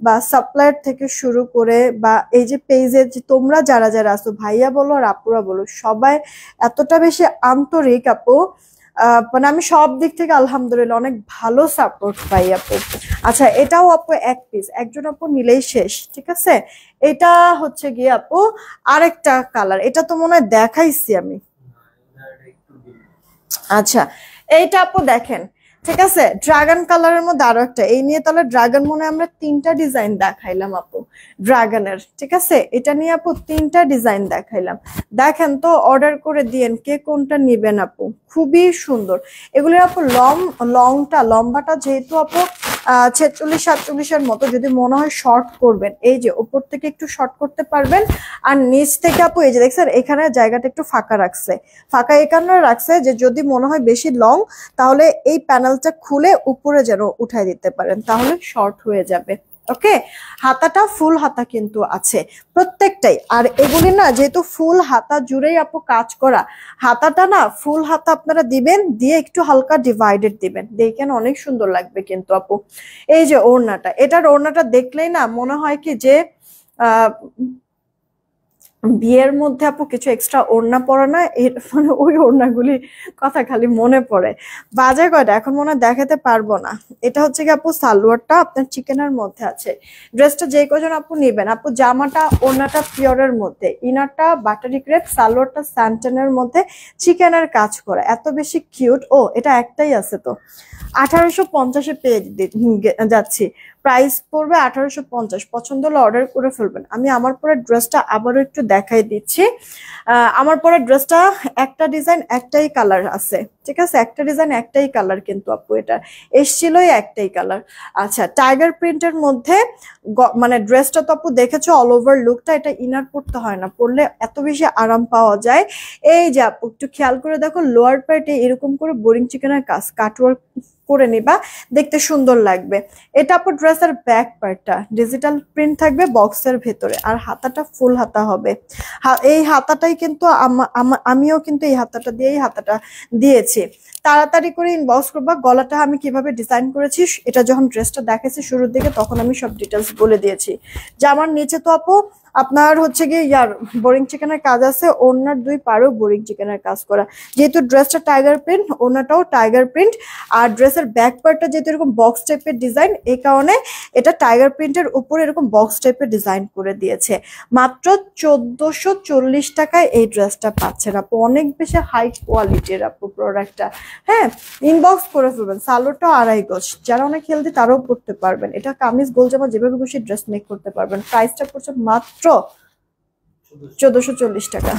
Speaker 1: বা সাপ্লায়ার থেকে শুরু করে বা এই যে পেজে যে তোমরা যারা যারা আছো ভাইয়া বলো আর আপুরা বলো, সবাই এতটা বেশি আন্তরিক আপু, মানে আমি সব দিক থেকে আলহামদুলিল্লাহ অনেক ভালো সাপোর্ট পাই আপু। আচ্ছা এটাও আপু এক পিস, একজন আপু নিলেই শেষ, ঠিক আছে। এটা হচ্ছে গিয়ে আপু আরেকটা কালার, এটা তো মনে হয় দেখাইছি আমি। আচ্ছা এইটা আপু দেখেন, ঠিক আছে, ড্রাগন কালারের মধ্যে আরো একটা, এই নিয়ে তাহলে ড্রাগন মনে আমরা তিনটা ডিজাইন দেখাইলাম আপু ড্রাগনের, ঠিক আছে, এটা নিয়ে আপু তিনটা ডিজাইন দেখাইলাম। দেখেন তো অর্ডার করে দিয়েন কে কোনটা নিবেন আপু, খুবই সুন্দর এগুলো আপু। লম্বাটা যেহেতু আপু 46-47 মতো, যদি মনে হয় শর্ট করবেন এই যে উপর থেকে একটু শর্ট করতে পারবেন, আর নিচ থেকে আপু এই যে দেখছেন এখানে জায়গাটা একটু ফাঁকা রাখছে, ফাঁকা এই কারণে রাখছে যে যদি মনে হয় বেশি লং তাহলে এই প্যানেলটা খুলে উপরে যেন উঠাই দিতে পারেন, তাহলে শর্ট হয়ে যাবে। ওকে, হাতাটা ফুল হাতা কিন্তু আছে প্রত্যেকটাই, আর এগুলি না যেহেতু ফুল হাতা জুড়েই আপু কাজ করা, হাতাটা না ফুল হাতা আপনারা দিবেন, দিয়ে একটু হালকা ডিভাইডেড দিবেন, দেখেন অনেক সুন্দর লাগবে কিন্তু আপু। এই যে ওড়নাটা, এটার ওড়নাটা দেখলেই না মনে হয় কি যে বিয়ের মধ্যে আপু কিছু এক্সট্রা ওড়না পরা না, মানে ওই ওড়নাগুলি কথা খালি মনে পড়ে। বাজে কয়টা এখন মনে হয় দেখাতে পারবো না। এটা হচ্ছে কি আপু সালোয়ারটা আপনার চিকেনের মধ্যে আছে, ড্রেসটা যে কজন আপু নিবেন আপু, জামাটা ওড়নাটা পিওরের মধ্যে, ইনারটা বাটারি ক্রেপ, সালোয়ারটা স্যান্টনের মধ্যে চিকেনের কাজ করা, এত বেশি কিউট। ও এটা একটাই আছে তো, 1850-এ পেয়ে যাচ্ছি, প্রাইস পড়বে 1850। পছন্দ হলে অর্ডার করে ফেলবেন। আমি আমার পরে ড্রেসটা আবারও একটু দেখাই দিচ্ছি। আমার পরে ড্রেসটা একটা ডিজাইন একটাই কালার আছে, ঠিক আছে, একটা ডিজাইন একটাই কালার, কিন্তু আপু এটা এসছিলই একটাই কালার। আচ্ছা, টাইগার প্রিন্টের মধ্যে মানে ড্রেসটা তো আপু দেখেছো অল ওভার লুকটা, এটা ইনার পড়তে হয় না, পরলে এত বেশি আরাম পাওয়া যায়। এই যে আপু একটু খেয়াল করে দেখো, লোয়ার পার্টে এরকম করে বোরিং চিকেনের কাজ কাটওয়ার্ক করে নিবা, দেখতে সুন্দর লাগবে। এটা আপু ড্রেসের ব্যাক পার্টটা ডিজিটাল প্রিন্ট থাকবে বক্সের ভেতরে, আর হাতাটা ফুল হাতা হবে। এই হাতাটাই কিন্তু আমিও কিন্তু এই হাতাটা দিয়েই হাতাটা দিয়েছি। তাড়াতাড়ি করে ইনবক্স করবা। গলাটা আমি কিভাবে ডিজাইন করেছি এটা যখন ড্রেসটা দেখেছি শুরুর দিকে তখন আমি সব ডিটেলস বলে দিয়েছি। জামার নিচে তো আপু আপনার হচ্ছে গিয়ে বোরিং চিকেনের কাজ আছে, ওড়নার দুই পাড়েও বোরিং চিকেনের কাজ করা। যেহেতু ড্রেসটা টাইগার প্রিন্ট, ওড়নাটাও টাইগার প্রিন্ট, আর ড্রেসের ব্যাক পার্টটা যেহেতু এরকম বক্স টাইপের ডিজাইন, এই কারণে এটা টাইগার প্রিন্টের উপরে এরকম বক্স টাইপের ডিজাইন করে দিয়েছে। মাত্র 1440 টাকায় এই ড্রেসটা পাচ্ছেন আপু, অনেক বেশি হাই কোয়ালিটির আপু প্রোডাক্টটা। হ্যাঁ, ইনবক্স করে ফেলবেন। সালোয়ারটা 2.5 গজ, যারা অনেক হেলদি তারাও পড়তে পারবেন। এটা কামিজ গোল জামা যেভাবে খুশি ড্রেস মেক করতে পারবেন। প্রাইসটা পড়ছে মাত্র 1440 টাকা।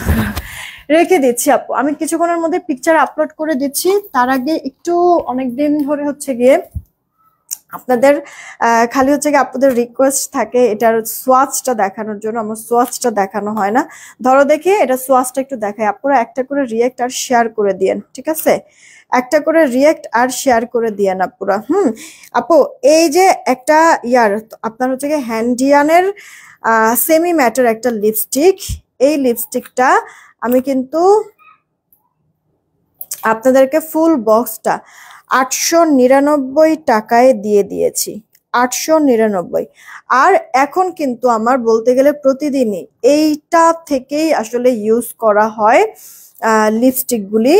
Speaker 1: রেখে দিচ্ছি আপু, আমি কিছুক্ষণের মধ্যে পিকচার আপলোড করে দিচ্ছি। তার আগে একটু অনেকদিন ধরে হচ্ছে গিয়ে আপনাদের খালি হচ্ছে গিয়ে আপনাদের রিকোয়েস্ট থাকে এটার সোয়াচটা দেখানোর জন্য, আমার সোয়াচটা দেখানো হয় না। ধরো দেখি এটা সোয়াচটা একটু দেখাই, আপনারা একটা করে রিয়েক্ট আর শেয়ার করে দিয়েন, ঠিক আছে, একটা করে রিয়েক্ট আর শেয়ার করে দিয়েন আপুরা। আপু এই যে একটা আপনার হচ্ছে গিয়ে হ্যান্ডিয়ানের সেমি ম্যাটের একটা লিপস্টিক, এই লিপস্টিকটা আমি কিন্তু আপনাদেরকে ফুল বক্সটা 899 টাকায় দিয়ে দিয়েছি, 899। আর এখন কিন্তু আমার বলতে গেলে প্রতিদিনই এইটা থেকেই আসলে ইউজ করা হয় লিপস্টিকগুলি।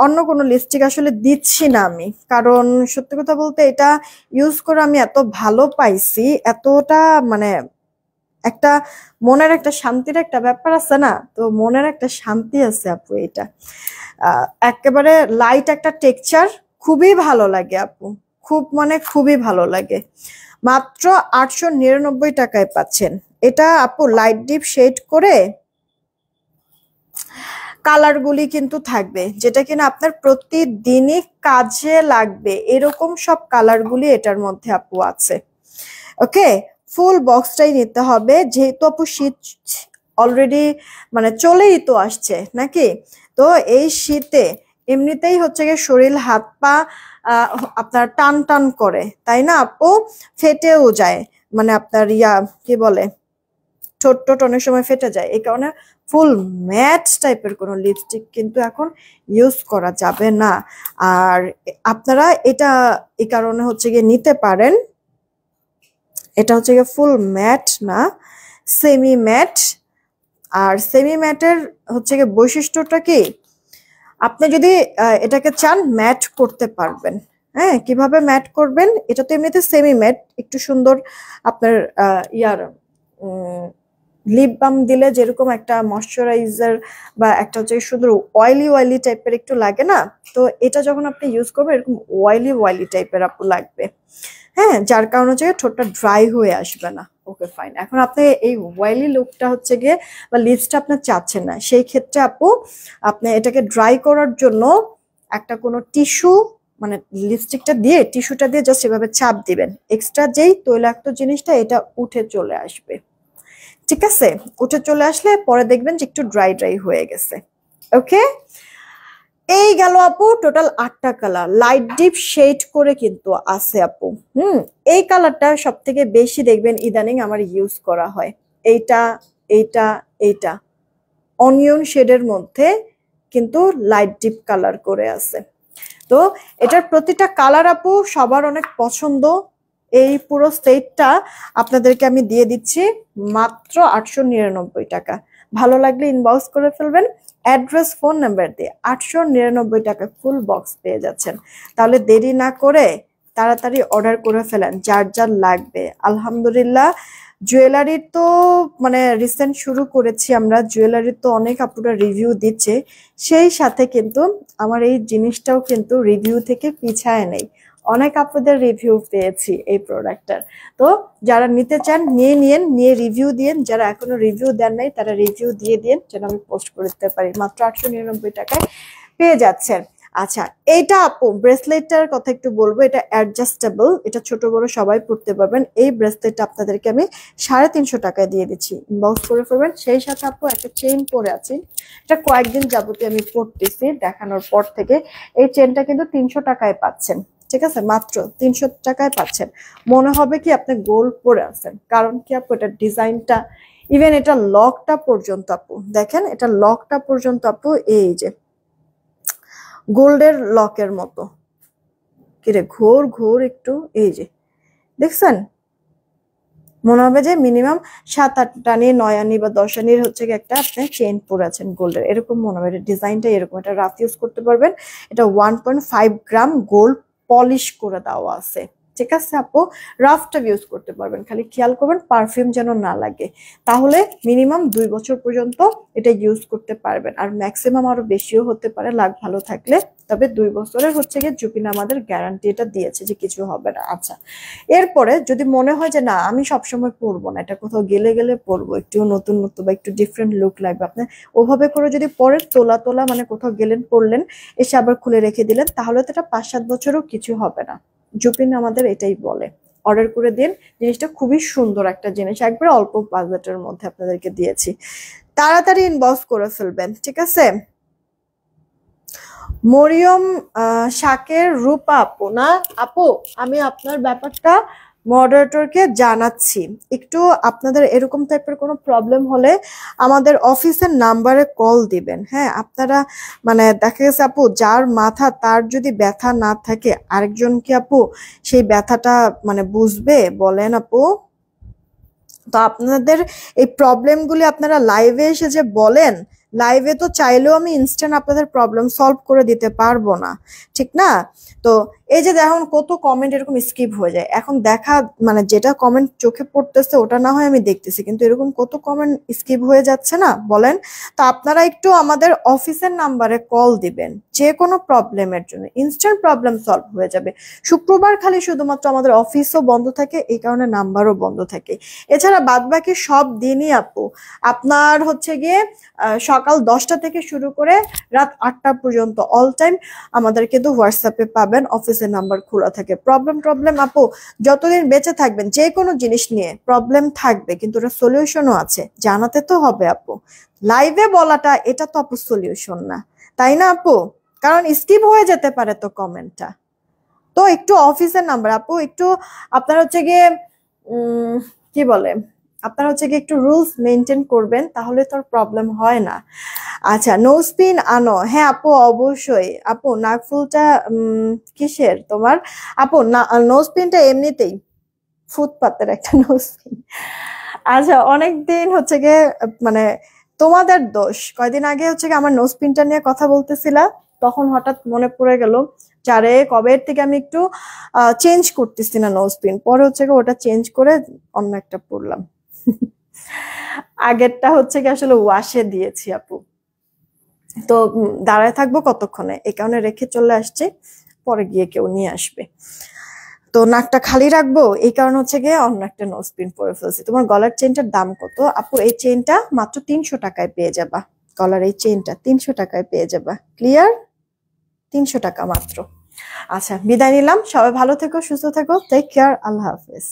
Speaker 1: অন্য কোনো লিপস্টিক আসলে দিচ্ছি না আমি, কারণ সত্যি কথা বলতে এটা ইউজ করে আমি এত ভালো পাইছি, এতটা মানে একটা মনের একটা শান্তির একটা ব্যাপার আছে না, তো মনের একটা শান্তি আছে আপু। এটা একেবারে লাইট একটা টেক্সচার, খুবই ভালো লাগে আপু, খুব মানে খুবই ভালো লাগে। মাত্র 899 টাকায় পাচ্ছেন এটা আপু। লাইট ডিপ শেড করে কালারগুলি কিন্তু থাকবে, যেটা কিনা আপনার প্রতিদিনই কাজে লাগবে, এরকম সব কালারগুলি এটার মধ্যে আপু আছে। ওকে, ফুল বক্সটাই নিতে হবে, যেহেতু আপু শীত অলরেডি মানে চলেই তো আসছে নাকি। তো এই শীতে এমনিতেই হচ্ছে গিয়ে শরীর হাত পা আপনার টান টান করে, তাই না আপু, ফেটেও যায়, মানে আপনার কি বলে ঠোঁট টোট অনেক সময় ফেটে যায়। এই কারণে ফুল ম্যাট টাইপের কোনো লিপস্টিক কিন্তু এখন ইউজ করা যাবে না। আর আপনারা এটা এই কারণে হচ্ছে গিয়ে নিতে পারেন, এটা হচ্ছে গিয়ে ফুল ম্যাট না, সেমি ম্যাট। আর সেমি ম্যাটের হচ্ছে গিয়ে বৈশিষ্ট্যটা কি, আপনি যদি এটাকে চান ম্যাট করতে পারবেন। হ্যাঁ, কিভাবে ম্যাট করবেন, এটা তো এমনিতে সেমি ম্যাট, একটু সুন্দর আপনার লিপ বাম দিলে যেরকম একটা ময়শ্চারাইজার বা একটা হচ্ছে সুন্দর অয়েলি অয়েলি টাইপের একটু লাগে না, তো এটা যখন আপনি ইউজ করবেন এরকম অয়েলি অয়েলি টাইপের আপু লাগবে। হ্যাঁ, যার কারণে হচ্ছে ঠোঁটটা ড্রাই হয়ে আসবে না। Okay fine. এখন আপনি এই অয়েলি লুকটা হচ্ছে গিয়ে বা লিপসটা আপনার চাচ্ছেন না, সেই ক্ষেত্রে আপু আপনি এটাকে ড্রাই করার জন্য একটা কোনো টিস্যু মানে লিপস্টিকটা দিয়ে টিস্যুটা দিয়ে জাস্ট এভাবে চাপ দিবেন, এক্সট্রা যেই তৈলাক্ত জিনিসটা এটা উঠে চলে আসবে, ঠিক আছে। উঠে চলে আসলে পরে দেখবেন যে একটু ড্রাই ড্রাই হয়ে গেছে। ওকে, এই গেল আপু টোটাল 8টা কালার, লাইট ডিপ শেড করে কিন্তু আছে আপু। এই কালারটা সব থেকে বেশি দেখবেন ইদানিং আমার ইউজ করা হয়, এইটা এইটা এইটা অনিয়ন শেডের মধ্যে কিন্তু লাইট ডিপ কালার করে আছে। তো এটার প্রতিটা কালার আপু সবার অনেক পছন্দ। এই পুরো সেটটা আপনাদেরকে আমি দিয়ে দিচ্ছি মাত্র 899 টাকা। ভালো লাগলে ইনবক্স করে ফেলবেন, অ্যাড্রেস ফোন নাম্বার দিয়ে 899 টাকা ফুল বক্স পেয়ে যাচ্ছেন। তাহলে দেরি না করে তাড়াতাড়ি অর্ডার করে ফেলেন যার যার লাগবে। আলহামদুলিল্লাহ, জুয়েলারির তো মানে রিসেন্ট শুরু করেছি আমরা, জুয়েলারির তো অনেক আপুরা রিভিউ দিচ্ছে, সেই সাথে কিন্তু আমার এই জিনিসটাও কিন্তু রিভিউ থেকে পিছায় নেই, অনেক আপনাদের রিভিউ পেয়েছি এই প্রোডাক্টটার। তো যারা নিতে চান নিয়ে রিভিউ দিয়েন, যারা এখনো রিভিউ দেন নাই তারা রিভিউ দিয়ে দিন যেন আমি পোস্ট করে দিতে পারি। মাত্র 899 টাকায় পেয়ে যাচ্ছেন। আচ্ছা, এইটা আপু ব্রেসলেটটার কথা একটু বলবো। এটা অ্যাডজাস্টেবল, এটা ছোট বড় সবাই পড়তে পারবেন। এই ব্রেসলেটটা আপনাদেরকে আমি 350 টাকায় দিয়ে দিচ্ছি, ইনবক্স করে ফেলবেন। সেই সাথে আপু একটা চেইন পরে আছি, এটা কয়েকদিন যাবতীয় আমি পড়তেছি দেখানোর পর থেকে। এই চেনটা কিন্তু 300 টাকায় পাচ্ছেন, ঠিক আছে, মাত্র 300 টাকায় পাচ্ছেন। মনে হবে কি আপনি গোল্ড পরে আছেন, কারণ কি আপু এটা ডিজাইনটা, ইভেন এটা লকটা পর্যন্ত আপু দেখেন, এটা লকটা পর্যন্ত আপু এই যে গোল্ডের লকের মতো। কিরে ঘোর ঘোর একটু, এই যে দেখছেন, মনে হবে যে মিনিমাম 7-8 আনি 9 আনি বা 10 আনির হচ্ছে একটা আপনি চেইন পরে আছেন গোল্ডের, এরকম মনে হবে। এটা ডিজাইনটা এরকম, এটা রাফ ইউজ করতে পারবেন। এটা 1.5 গ্রাম গোল্ড পলিশ করে দেওয়া আছে, ঠিক আছে আপু। রাফটা ইউজ করতে পারবেন, খালি খেয়াল করবেন পারফিউম যেন না লাগে, তাহলে মিনিমাম 2 বছর পর্যন্ত এটা ইউজ করতে পারবেন। আর ম্যাক্সিমাম আরো বেশিও হতে পারে লাক ভালো থাকলে, তবে 2 বছরের হচ্ছে গিয়ে জুপিন আমাদের গ্যারান্টি এটা দিয়েছে যে কিছু হবে না। আচ্ছা, এরপরে যদি মনে হয় যে না আমি সবসময় পরবো না, এটা কোথাও গেলে গেলে পরবো, একটু নতুন নতুন বা একটু ডিফারেন্ট লুক লাগবে, আপনি ওভাবে করে যদি পরেন তোলা তোলা, মানে কোথাও গেলেন পরলেন এসে আবার খুলে রেখে দিলেন, তাহলে তো এটা 5-7 বছরও কিছু হবে না। জুপিন আমাদের এটাই বলে। অর্ডার করে দিন, জিনিসটা খুবই সুন্দর একটা জিনিস, একবারে অল্প বাজেটের মধ্যে আপনাদেরকে দিয়েছি। তাড়াতাড়ি ইনবক্স করে ফেলবেন, ঠিক আছে। মরিয়ম শাকের রূপা আপু না আপু, আমি আপনার ব্যাপারটা মডারেটরকে জানাচ্ছি। একটু আপনাদের এরকম টাইপের কোনো প্রবলেম হলে আমাদের অফিসের নাম্বারে কল দিবেন। হ্যাঁ, আপনারা মানে দেখা গেছে আপু যার মাথা তার যদি ব্যথা না থাকে, আরেকজন কি আপু সেই ব্যথাটা মানে বুঝবে বলেন আপু? তো আপনাদের এই প্রবলেমগুলি আপনারা লাইভে এসে যে বলেন, লাইভে তো চাইলেও আমি ইনস্ট্যান্ট আপনাদের প্রবলেম সলভ করে দিতে পারবো না, ঠিক না? তো এই যে দেখুন কত কমেন্ট এরকম স্কিপ হয়ে যায়, এখন দেখা মানে যেটা কমেন্ট চোখে পড়তেছে ওটা না হয় আমি দেখতেছি, কিন্তু এরকম কত কমেন্ট স্কিপ হয়ে যাচ্ছে না বলেন। তো আপনারা একটু আমাদের অফিসের নাম্বারে কল দিবেন যে কোনো প্রবলেমের জন্য, ইনস্ট্যান্ট প্রবলেম সলভ হয়ে যাবে। শুক্রবার খালি শুধুমাত্র আমাদের অফিসও বন্ধ থাকে, এই কারণে নাম্বারও বন্ধ থাকে। এছাড়া বাদবাকি সব দিনই আপু আপনার হচ্ছে গিয়ে সকাল 10টা থেকে শুরু করে রাত 8টা পর্যন্ত অল টাইম আমাদের কিন্তু হোয়াটসঅ্যাপে পাবেন, অফিসের নাম্বার খোলা থাকে। প্রবলেম আপু যতদিন বেঁচে থাকবেন যে কোনো জিনিস নিয়ে প্রবলেম থাকবে, কিন্তু ওটা সলিউশনও আছে, জানাতে তো হবে আপু। লাইভে বলাটা এটা তো আপু সলিউশন না, তাই না আপু? কারণ স্কিপ হয়ে যেতে পারে তো কমেন্টটা। তো একটু অফিসের নাম্বার আপু, একটু আপনার হচ্ছে গিয়ে কি বলে, আপনারা হচ্ছে কি একটু রুলস মেনটেন করবেন, তাহলে তো প্রবলেম হয় না। আচ্ছা, নোজ পিন আনো, হ্যাঁ আপু অবশ্যই। আপু নাকফুলটা কিসের তোমার আপু? নোজ পিনটা এমনিতেই ফুটপাতের একটা নোজ পিন। আচ্ছা, অনেকদিন হচ্ছে গিয়ে মানে তোমাদের দোষ, কয়দিন আগে হচ্ছে গিয়ে আমার নোজ পিনটা নিয়ে কথা বলতেছিলা, তখন হঠাৎ মনে পড়ে গেল যারে কবে থেকে আমি একটু চেঞ্জ করতেছি না নোজ পিন, পরে হচ্ছে গিয়ে ওটা চেঞ্জ করে অন্য একটা পরলাম। আগেরটা হচ্ছে কি আসলে ওয়াশে দিয়েছি আপু, তো দাঁড়ায় থাকবো কতক্ষণে, এই কারণে রেখে চলে আসছে, পরে গিয়ে কেউ নিয়ে আসবে। তো নাকটা খালি রাখবো এই কারণে হচ্ছে গিয়ে অন্য একটা নোজ পিন পরে ফেলছি। তোমার গলার চেনটার দাম কত আপু? এই চেনটা মাত্র 300 টাকায় পেয়ে যাবা, গলার এই চেনটা 300 টাকায় পেয়ে যাবা, ক্লিয়ার? 300 টাকা মাত্র। আচ্ছা, বিদায় নিলাম, সবাই ভালো থেকো, সুস্থ থেকো, টেক কেয়ার, আল্লাহ হাফেজ।